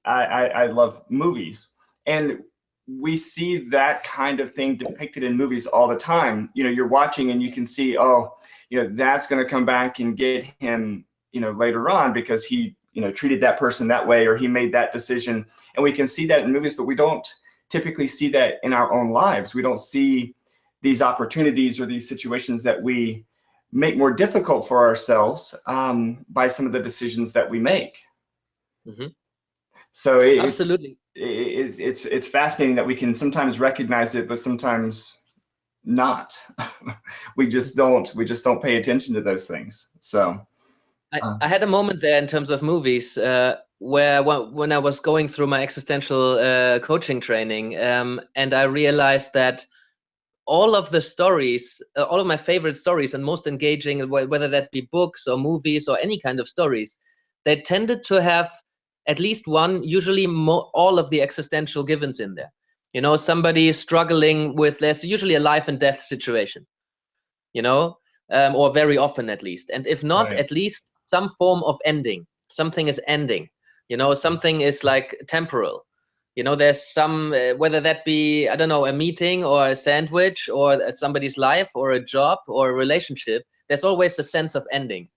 I love movies, and we see that kind of thing depicted in movies all the time. You're watching and you can see, that's going to come back and get him, later on, because he, treated that person that way, or he made that decision. And we can see that in movies, but we don't typically see that in our own lives. We don't see these opportunities or these situations that we make more difficult for ourselves by some of the decisions that we make. Mm-hmm. So absolutely. It's fascinating that we can sometimes recognize it, but sometimes not. we just don't pay attention to those things. So I had a moment there in terms of movies where when I was going through my existential coaching training, and I realized that all of the stories, all of my favorite stories and most engaging, whether that be books or movies or any kind of stories, they tended to have at least one, usually all of the existential givens in there. Somebody struggling with, there's usually a life and death situation, or very often at least. And if not, right. At least some form of ending. Something is ending, something is like temporal. You know, there's some, whether that be, I don't know, a meeting or a sandwich or somebody's life or a job or a relationship, there's always a sense of ending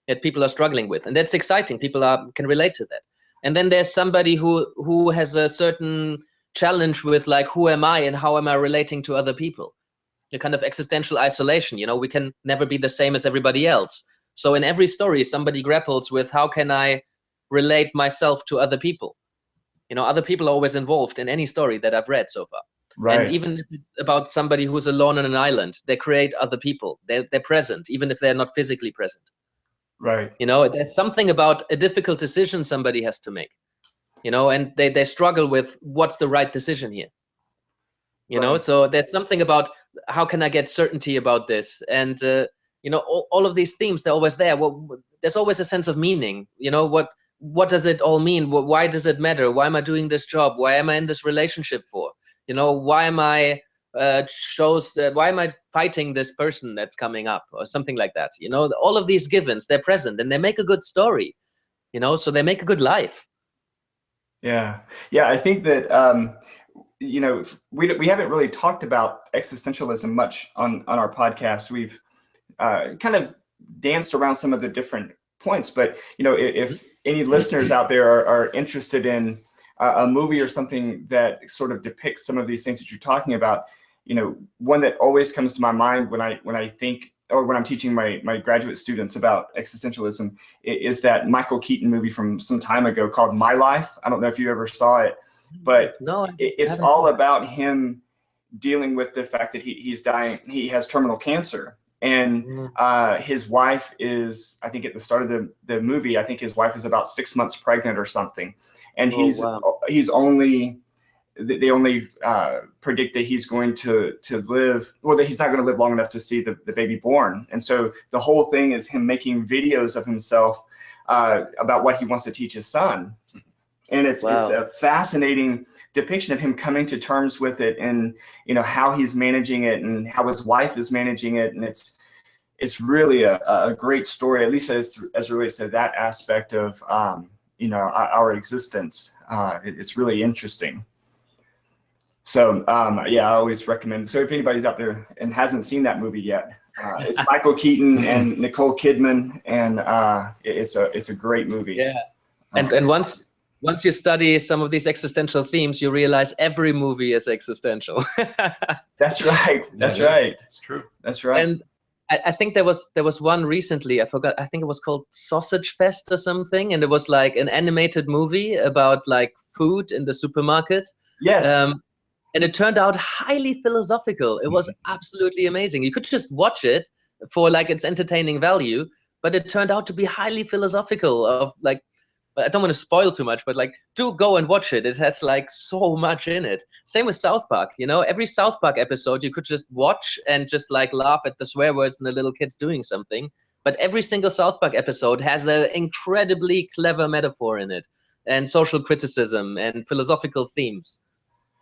that people are struggling with. And that's exciting. People can relate to that. And then there's somebody who has a certain challenge with, like, who am I and how am I relating to other people? A kind of existential isolation. You know, we can never be the same as everybody else. So in every story, somebody grapples with, how can I relate myself to other people? You know, other people are always involved in any story that I've read so far. Right. And even if it's about somebody who's alone on an island, they create other people. They're present, even if they're not physically present. Right. You know, there's something about a difficult decision somebody has to make, you know, and they struggle with what's the right decision here. You know, so there's something about how can I get certainty about this? And, you know, all of these themes, they're always there. Well, there's always a sense of meaning. You know, what does it all mean? Why does it matter? Why am I doing this job? Why am I in this relationship for? You know, why am I why am I fighting this person that's coming up, or something like that? You know, all of these givens, they're present and they make a good story, you know, so they make a good life. Yeah. Yeah. I think that, you know, we haven't really talked about existentialism much on our podcast. We've kind of danced around some of the different points, but, you know, if any listeners out there are interested in a movie or something that sort of depicts some of these things that you're talking about, you know, one that always comes to my mind when I think, or when I'm teaching my graduate students about existentialism, is that Michael Keaton movie from some time ago called My Life. I don't know if you ever saw it, but no, it's all about him dealing with the fact that he's dying. He has terminal cancer. And his wife is, I think at the start of the movie, I think his wife is about 6 months pregnant or something. And he's only, they only predict that he's going to live, well, that he's not going to live long enough to see the baby born. And so the whole thing is him making videos of himself about what he wants to teach his son. And it's a fascinating depiction of him coming to terms with it, and, you know, how he's managing it and how his wife is managing it. And it's really a great story, at least as relates to that aspect of, you know, our existence. It's really interesting. So yeah, I always recommend. So if anybody's out there and hasn't seen that movie yet, it's Michael Keaton and Nicole Kidman, and it's a great movie. Yeah, and once you study some of these existential themes, you realize every movie is existential. That's right. That's right. It's true. That's right. And I think there was one recently, I forgot, I think it was called Sausage Fest or something, and it was like an animated movie about like food in the supermarket. Yes. And it turned out highly philosophical. It was absolutely amazing. You could just watch it for like its entertaining value, but it turned out to be highly philosophical of like, I don't want to spoil too much, but like, do go and watch it. It has like so much in it. Same with South Park, you know, every South Park episode you could just watch and just like laugh at the swear words and the little kids doing something. But every single South Park episode has an incredibly clever metaphor in it, and social criticism and philosophical themes.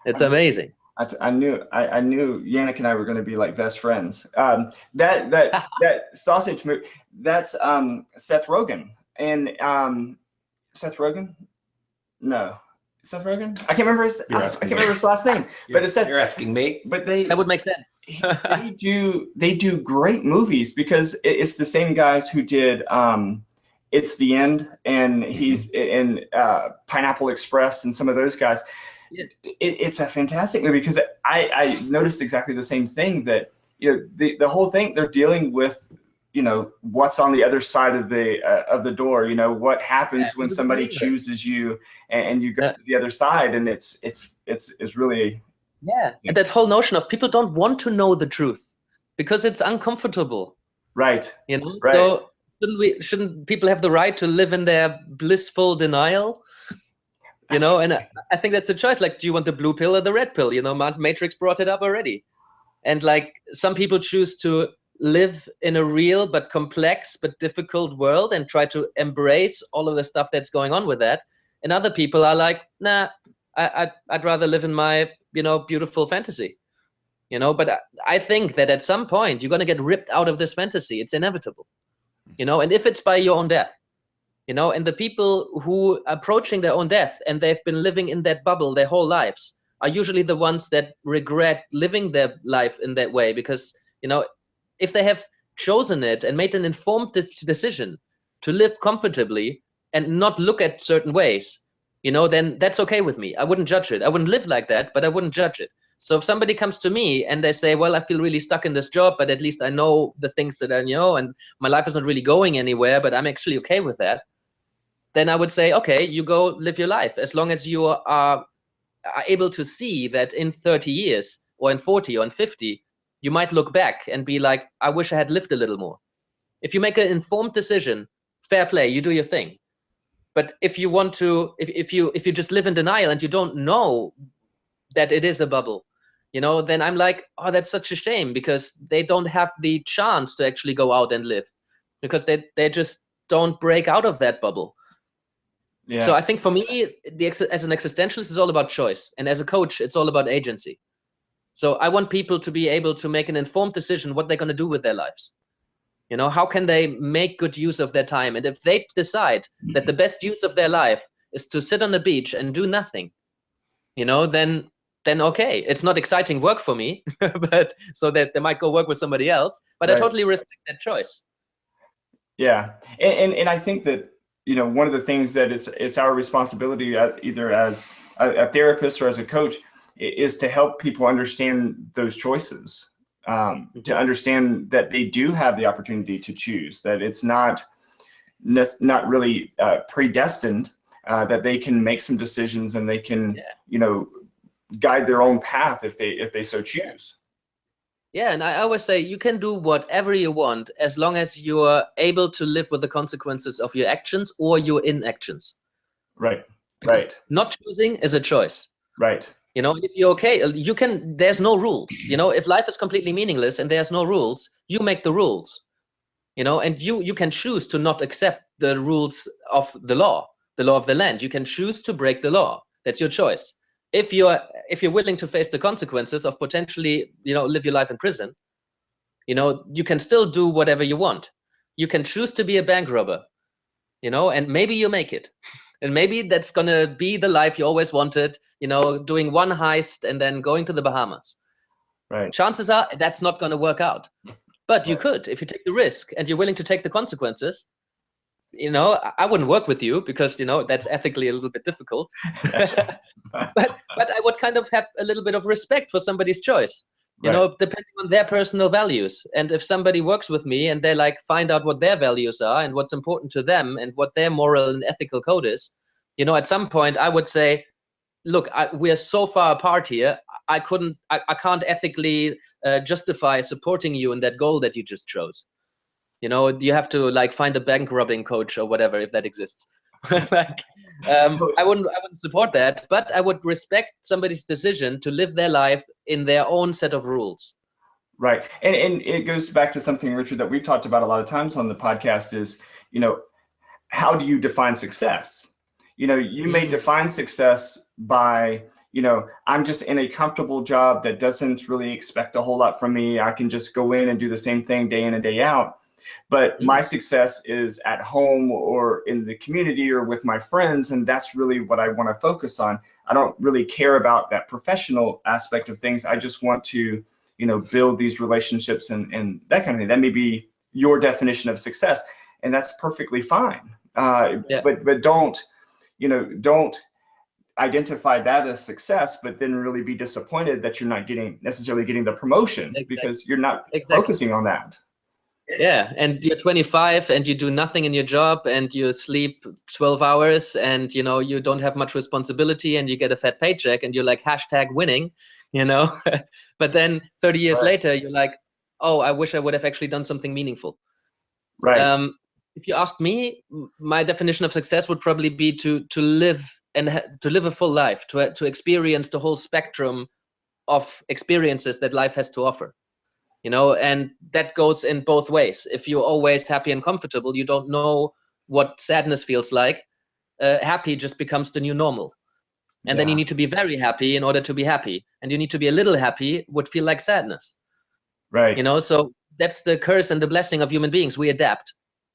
It's amazing. I knew Yannick and I were going to be like best friends. That sausage movie, that's Seth Rogen. And Seth Rogen? No. Seth Rogen? I can't remember his last name. But it's Seth. You're asking me? But that would make sense. they do great movies, because it's the same guys who did It's the End, and he's in Pineapple Express and some of those guys. Yeah. It's a fantastic movie, because I noticed exactly the same thing, that, you know, the whole thing, they're dealing with, you know, what's on the other side of the door. You know, what happens when somebody chooses you and you go to the other side, and it's really. Yeah, and that whole notion of people don't want to know the truth because it's uncomfortable. Right. You know, right. So shouldn't people have the right to live in their blissful denial? You know, and I think that's a choice. Like, do you want the blue pill or the red pill? You know, Matrix brought it up already. And like, some people choose to live in a real but complex but difficult world and try to embrace all of the stuff that's going on with that. And other people are like, nah, I'd rather live in my, you know, beautiful fantasy. You know, but I think that at some point you're going to get ripped out of this fantasy. It's inevitable. You know, and if it's by your own death, And the people who are approaching their own death and they've been living in that bubble their whole lives are usually the ones that regret living their life in that way, because if they have chosen it and made an informed decision to live comfortably and not look at certain ways, then that's okay with me. I wouldn't judge it. I wouldn't live like that, but I wouldn't judge it. So if somebody comes to me and they say, well, I feel really stuck in this job, but at least I know the things that I know, and my life is not really going anywhere, but I'm actually okay with that, then I would say, okay, you go live your life. As long as you are able to see that in 30 years or in 40 or in 50, you might look back and be like, I wish I had lived a little more. If you make an informed decision, fair play, you do your thing. But if you want to, if you just live in denial and you don't know that it is a bubble, then I'm like, oh, that's such a shame, because they don't have the chance to actually go out and live, because they just don't break out of that bubble. Yeah. So I think for me, as an existentialist, it's all about choice. And as a coach, it's all about agency. So I want people to be able to make an informed decision what they're going to do with their lives. How can they make good use of their time? And if they decide that the best use of their life is to sit on the beach and do nothing, then okay, it's not exciting work for me, but so that they might go work with somebody else. But right. I totally respect that choice. Yeah, and I think that one of the things that is our responsibility, either as a therapist or as a coach, is to help people understand those choices. To understand that they do have the opportunity to choose, that it's not really predestined, that they can make some decisions and they can, guide their own path if they so choose. Yeah, and I always say you can do whatever you want as long as you are able to live with the consequences of your actions or your inactions. Right. Because right. Not choosing is a choice. Right. If you're okay, there's no rules. If life is completely meaningless and there's no rules, you make the rules. And you can choose to not accept the rules of the law of the land. You can choose to break the law. That's your choice. If you're willing to face the consequences of potentially, live your life in prison, you can still do whatever you want. You can choose to be a bank robber, and maybe you make it. And maybe that's going to be the life you always wanted, doing one heist and then going to the Bahamas. Right. Chances are that's not going to work out. But you could, if you take the risk and you're willing to take the consequences. I wouldn't work with you because, that's ethically a little bit difficult. but I would kind of have a little bit of respect for somebody's choice, depending on their personal values. And if somebody works with me and they find out what their values are and what's important to them and what their moral and ethical code is, at some point I would say, look, we're so far apart here. I can't ethically justify supporting you in that goal that you just chose. You have to find a bank robbing coach or whatever, if that exists. I wouldn't support that, but I would respect somebody's decision to live their life in their own set of rules. Right. And it goes back to something, Richard, that we've talked about a lot of times on the podcast is, how do you define success? You may define success by, I'm just in a comfortable job that doesn't really expect a whole lot from me. I can just go in and do the same thing day in and day out. But my success is at home or in the community or with my friends. And that's really what I want to focus on. I don't really care about that professional aspect of things. I just want to, build these relationships and that kind of thing. That may be your definition of success. And that's perfectly fine. But don't identify that as success, but then really be disappointed that you're not necessarily getting the promotion because you're not focusing on that. Yeah, and you're 25 and you do nothing in your job and you sleep 12 hours and you don't have much responsibility and you get a fat paycheck and you're like #winning, but then 30 years later you're like, oh, I wish I would have actually done something meaningful. Right. If you asked me, my definition of success would probably be to live to live a full life, to experience the whole spectrum of experiences that life has to offer. And that goes in both ways. If you're always happy and comfortable, you don't know what sadness feels like. Happy just becomes the new normal. And then you need to be very happy in order to be happy. And you need to be a little happy would feel like sadness. Right. So that's the curse and the blessing of human beings. We adapt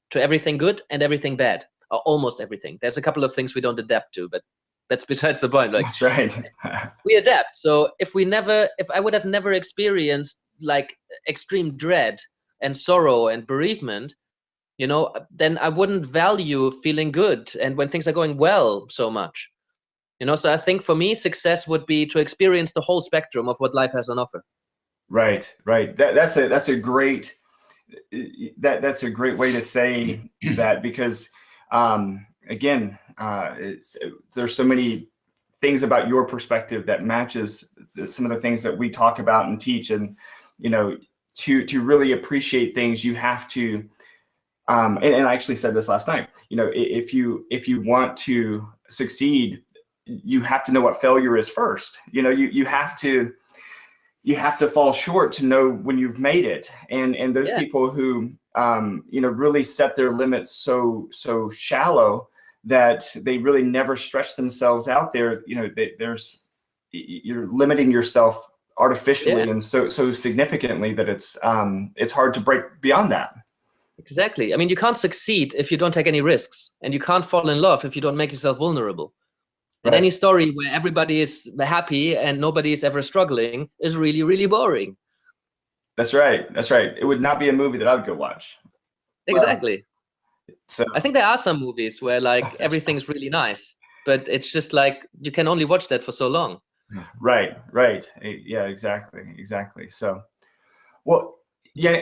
to everything good and everything bad. almost everything. There's a couple of things we don't adapt to, but that's besides the point. Like, that's right. We adapt. So if I would have never experienced like extreme dread and sorrow and bereavement, then I wouldn't value feeling good and when things are going well so much. So I think for me, success would be to experience the whole spectrum of what life has on offer. Right. That's a great way to say that, because again, there's so many things about your perspective that matches some of the things that we talk about and teach, and to really appreciate things, you have to. And I actually said this last night. If you want to succeed, you have to know what failure is first. You have to fall short to know when you've made it. And those people who really set their limits so shallow that they really never stretch themselves out there. You're limiting yourself artificially and so significantly that it's hard to break beyond that. Exactly. I mean, you can't succeed if you don't take any risks, and you can't fall in love if you don't make yourself vulnerable. And any story where everybody is happy and nobody is ever struggling is really, really boring. That's right. It would not be a movie that I would go watch. Exactly. So I think there are some movies where like everything's really nice, but it's just like you can only watch that for so long. Right. Yeah, exactly. So, well, yeah,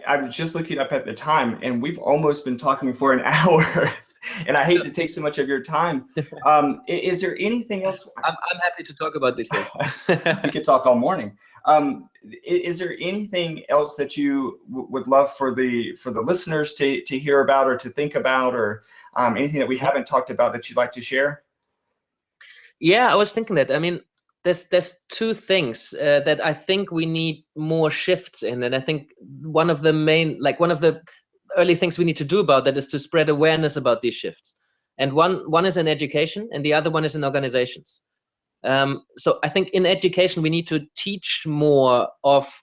I was just looking up at the time, and we've almost been talking for an hour, and I hate to take so much of your time. Is there anything else? I'm happy to talk about these things. We could talk all morning. Is there anything else that you would love for the listeners to hear about or to think about, or anything that we haven't talked about that you'd like to share? Yeah, I was thinking that. I mean, there's two things that I think we need more shifts in, and I think one of the early things we need to do about that is to spread awareness about these shifts. And one is in education, and the other one is in organizations. So I think in education we need to teach more of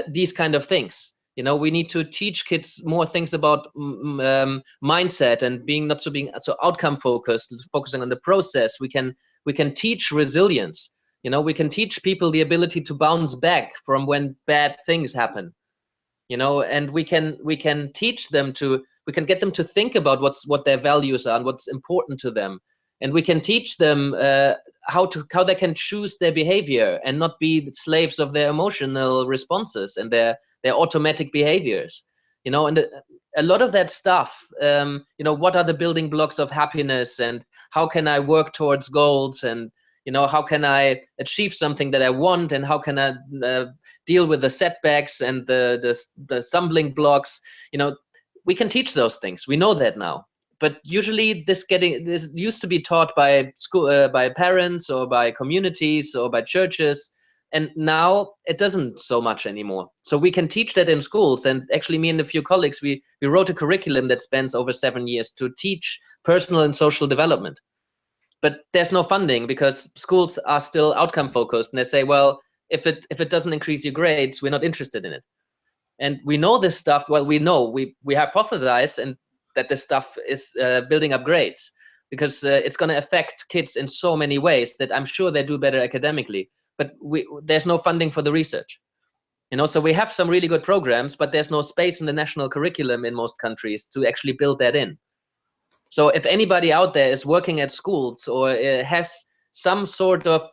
these kind of things. We need to teach kids more things about mindset and being so outcome focused, focusing on the process. We can teach resilience. We can teach people the ability to bounce back from when bad things happen. And we can teach them we can get them to think about what their values are and what's important to them. And we can teach them how they can choose their behavior and not be the slaves of their emotional responses and their automatic behaviors. And a lot of that stuff, what are the building blocks of happiness, and how can I work towards goals, and how can I achieve something that I want, and how can I deal with the setbacks and the stumbling blocks. We can teach those things. We know that now. But usually this used to be taught by school, by parents, or by communities, or by churches, and now it doesn't so much anymore. So we can teach that in schools. And actually, me and a few colleagues, we wrote a curriculum that spans over 7 years to teach personal and social development. But there's no funding because schools are still outcome focused, and they say, well, if it doesn't increase your grades, we're not interested in it. And we know this stuff. Well, we hypothesize and that this stuff is building up grades, because it's going to affect kids in so many ways that I'm sure they do better academically. But there's no funding for the research. So we have some really good programs, but there's no space in the national curriculum in most countries to actually build that in. So if anybody out there is working at schools or has some sort of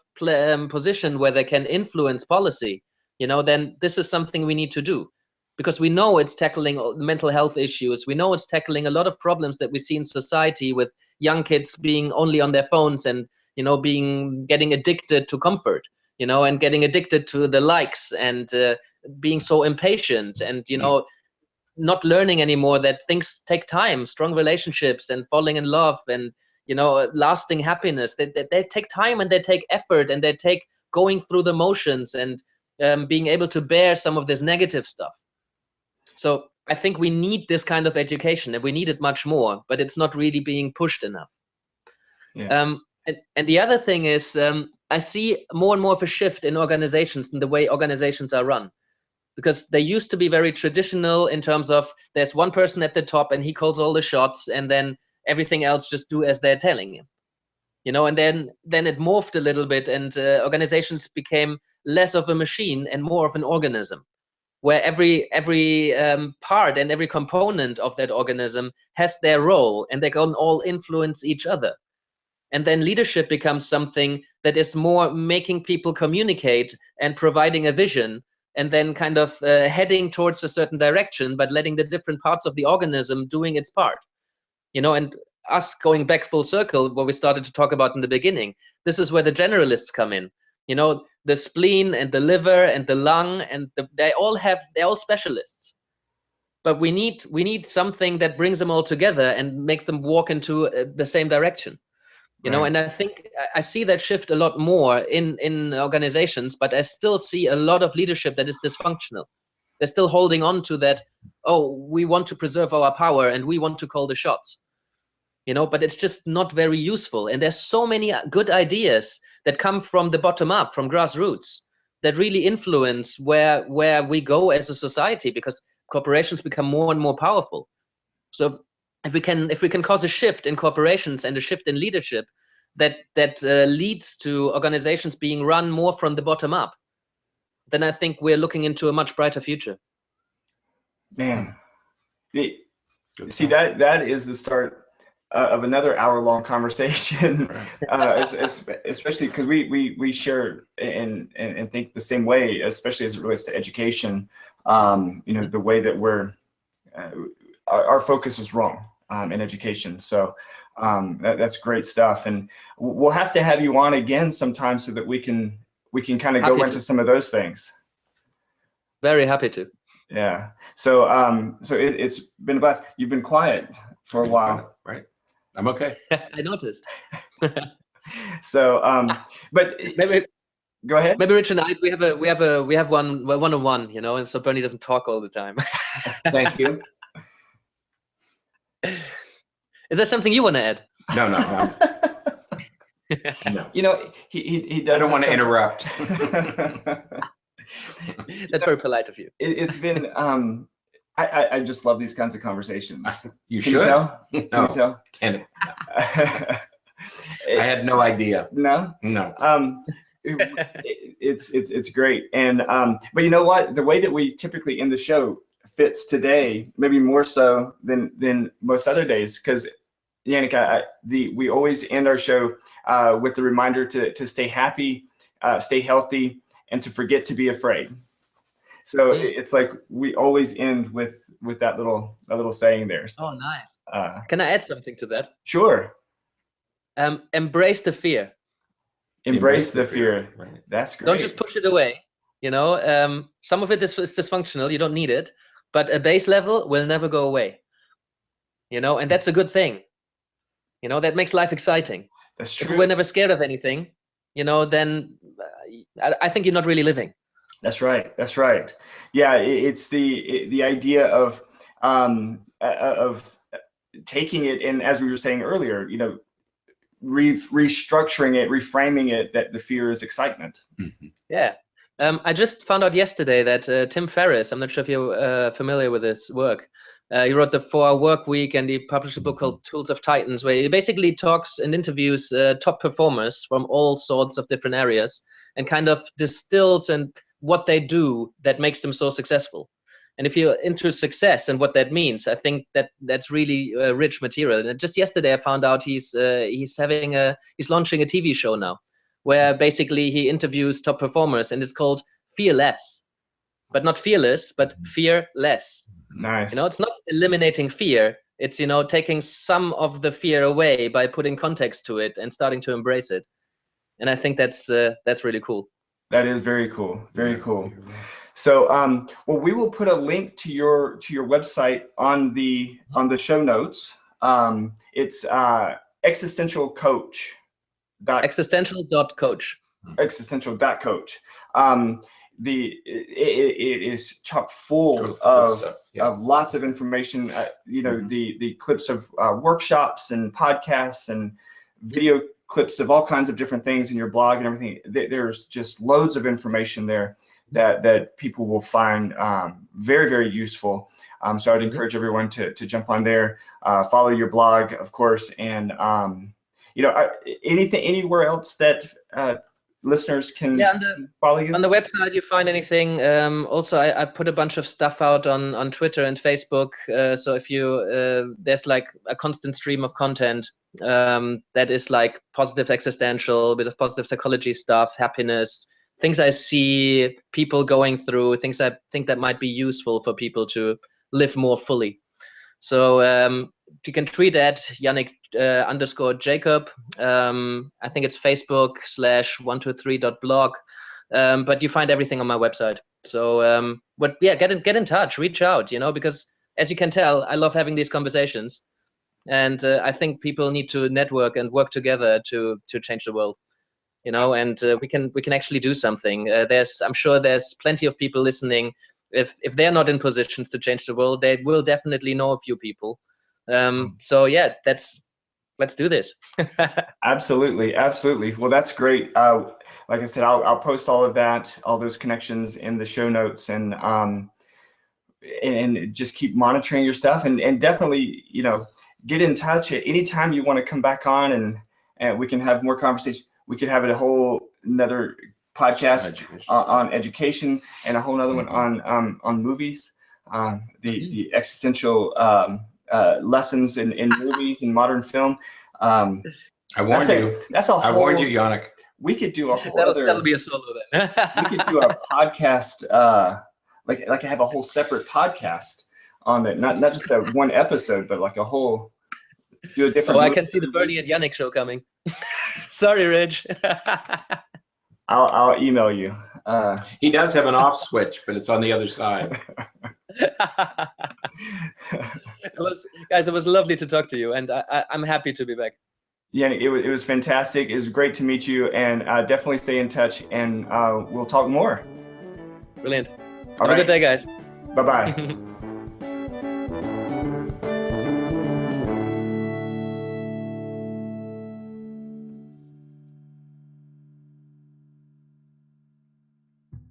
position where they can influence policy, then this is something we need to do. Because we know it's tackling mental health issues. We know it's tackling a lot of problems that we see in society with young kids being only on their phones and, getting addicted to comfort, and getting addicted to the likes and being so impatient and, not learning anymore that things take time, strong relationships and falling in love and, lasting happiness. They take time and they take effort and they take going through the motions and being able to bear some of this negative stuff. So I think we need this kind of education, and we need it much more, but it's not really being pushed enough. Yeah. And the other thing is, I see more and more of a shift in organizations and the way organizations are run, because they used to be very traditional in terms of there's one person at the top and he calls all the shots, and then everything else just do as they're telling him. You know, and then it morphed a little bit, and organizations became less of a machine and more of an organism, where every part and every component of that organism has their role, and they can all influence each other. And then leadership becomes something that is more making people communicate and providing a vision, and then kind of heading towards a certain direction, but letting the different parts of the organism doing its part. You know, and us going back full circle, what we started to talk about in the beginning, this is where the generalists come in. You know, the spleen and the liver and the lung, and they're all specialists. But we need something that brings them all together and makes them walk into the same direction. You know, and I think I see that shift a lot more in organizations, but I still see a lot of leadership that is dysfunctional. They're still holding on to that, oh, we want to preserve our power and we want to call the shots. You know, but it's just not very useful. And there's so many good ideas that come from the bottom up, from grassroots, that really influence where we go as a society, because corporations become more and more powerful. So if we can cause a shift in corporations and a shift in leadership that leads to organizations being run more from the bottom up, then I think we're looking into a much brighter future. Man, see, that is the start of another hour-long conversation, especially because we share and think the same way, especially as it relates to education. You know, the way that our focus is wrong in education. So that's great stuff, and we'll have to have you on again sometime so that we can kind of go into some of those things. Very happy to. Yeah. So it's been a blast. You've been quiet for a while, right? I'm okay. I noticed. So, but maybe go ahead. Maybe Rich and I, we have one-on-one, you know, and so Berney doesn't talk all the time. Thank you. Is there something you want to add? No. No. You know, he does. I don't want to interrupt. That's very polite of you. It's been I just love these kinds of conversations. You Can should. You tell? No. Can you tell? No. I had no idea. No. It's great, and but you know what? The way that we typically end the show fits today, maybe more so than most other days, because Yannick, we always end our show with the reminder to stay happy, stay healthy, and to forget to be afraid. So it's like we always end with that little saying there. So, oh, nice. Can I add something to that? Sure. Embrace the fear. Embrace the fear. Right. That's great. Don't just push it away. You know, some of it is dysfunctional. You don't need it, but a base level will never go away. You know, and that's a good thing. You know, that makes life exciting. That's true. If we're never scared of anything, you know, then I think you're not really living. That's right. That's right. Yeah, it's the idea of taking it, and as we were saying earlier, you know, restructuring it, reframing it, that the fear is excitement. Mm-hmm. Yeah. I just found out yesterday that Tim Ferriss, I'm not sure if you're familiar with his work, he wrote the 4-Hour Work Week, and he published a book called Tools of Titans, where he basically talks and interviews top performers from all sorts of different areas and kind of distills and what they do that makes them so successful. And if you're into success and what that means, I think that's really rich material. And just yesterday, I found out he's launching a TV show now, where basically he interviews top performers, and it's called Fearless, but not fearless, but fearless. Nice. You know, it's not eliminating fear. It's, you know, taking some of the fear away by putting context to it and starting to embrace it. And I think that's really cool. That is very cool. Very cool. So, well, we will put a link to your website on the show notes. It's existential.coach. Existential.coach. Existential.coach. It is chock full of lots of information. You know, the clips of workshops and podcasts and video clips of all kinds of different things in your blog and everything. There's just loads of information there that people will find very, very useful. So I'd encourage everyone to jump on there, follow your blog, of course, and anything anywhere else that listeners can follow you? On the website, you find anything. Also, I put a bunch of stuff out on Twitter and Facebook. So if you, there's like a constant stream of content that is like positive existential, a bit of positive psychology stuff, happiness, things I see people going through, things I think that might be useful for people to live more fully. So you can tweet at Yannick _Jacob. I think it's Facebook/123.blog. But you find everything on my website. So but yeah, get in touch, reach out, because as you can tell, I love having these conversations. And I think people need to network and work together to change the world. And we can actually do something. I'm sure there's plenty of people listening. If they're not in positions to change the world, they will definitely know a few people. So yeah, let's do this. Absolutely. Well, that's great. Like I said, I'll post all of that, all those connections in the show notes, and just keep monitoring your stuff, and definitely, get in touch at any time you want to come back on, and we can have more conversation. We could have another podcast on education, and a whole other one on movies, the existential lessons in movies and modern film. I warned you. I warned you, Yannick. We could do a whole that'll be a solo then. We could do a podcast, like I have a whole separate podcast on it, not just one episode, but like a whole. Do a different. Oh, I can see the Berney and Yannick show coming. Sorry, Rich. I'll email you. He does have an off switch, but it's on the other side. Guys, it was lovely to talk to you, and I'm happy to be back. Yeah, it was fantastic. It was great to meet you, and definitely stay in touch, and we'll talk more. Brilliant. Have a good day, guys. Bye-bye.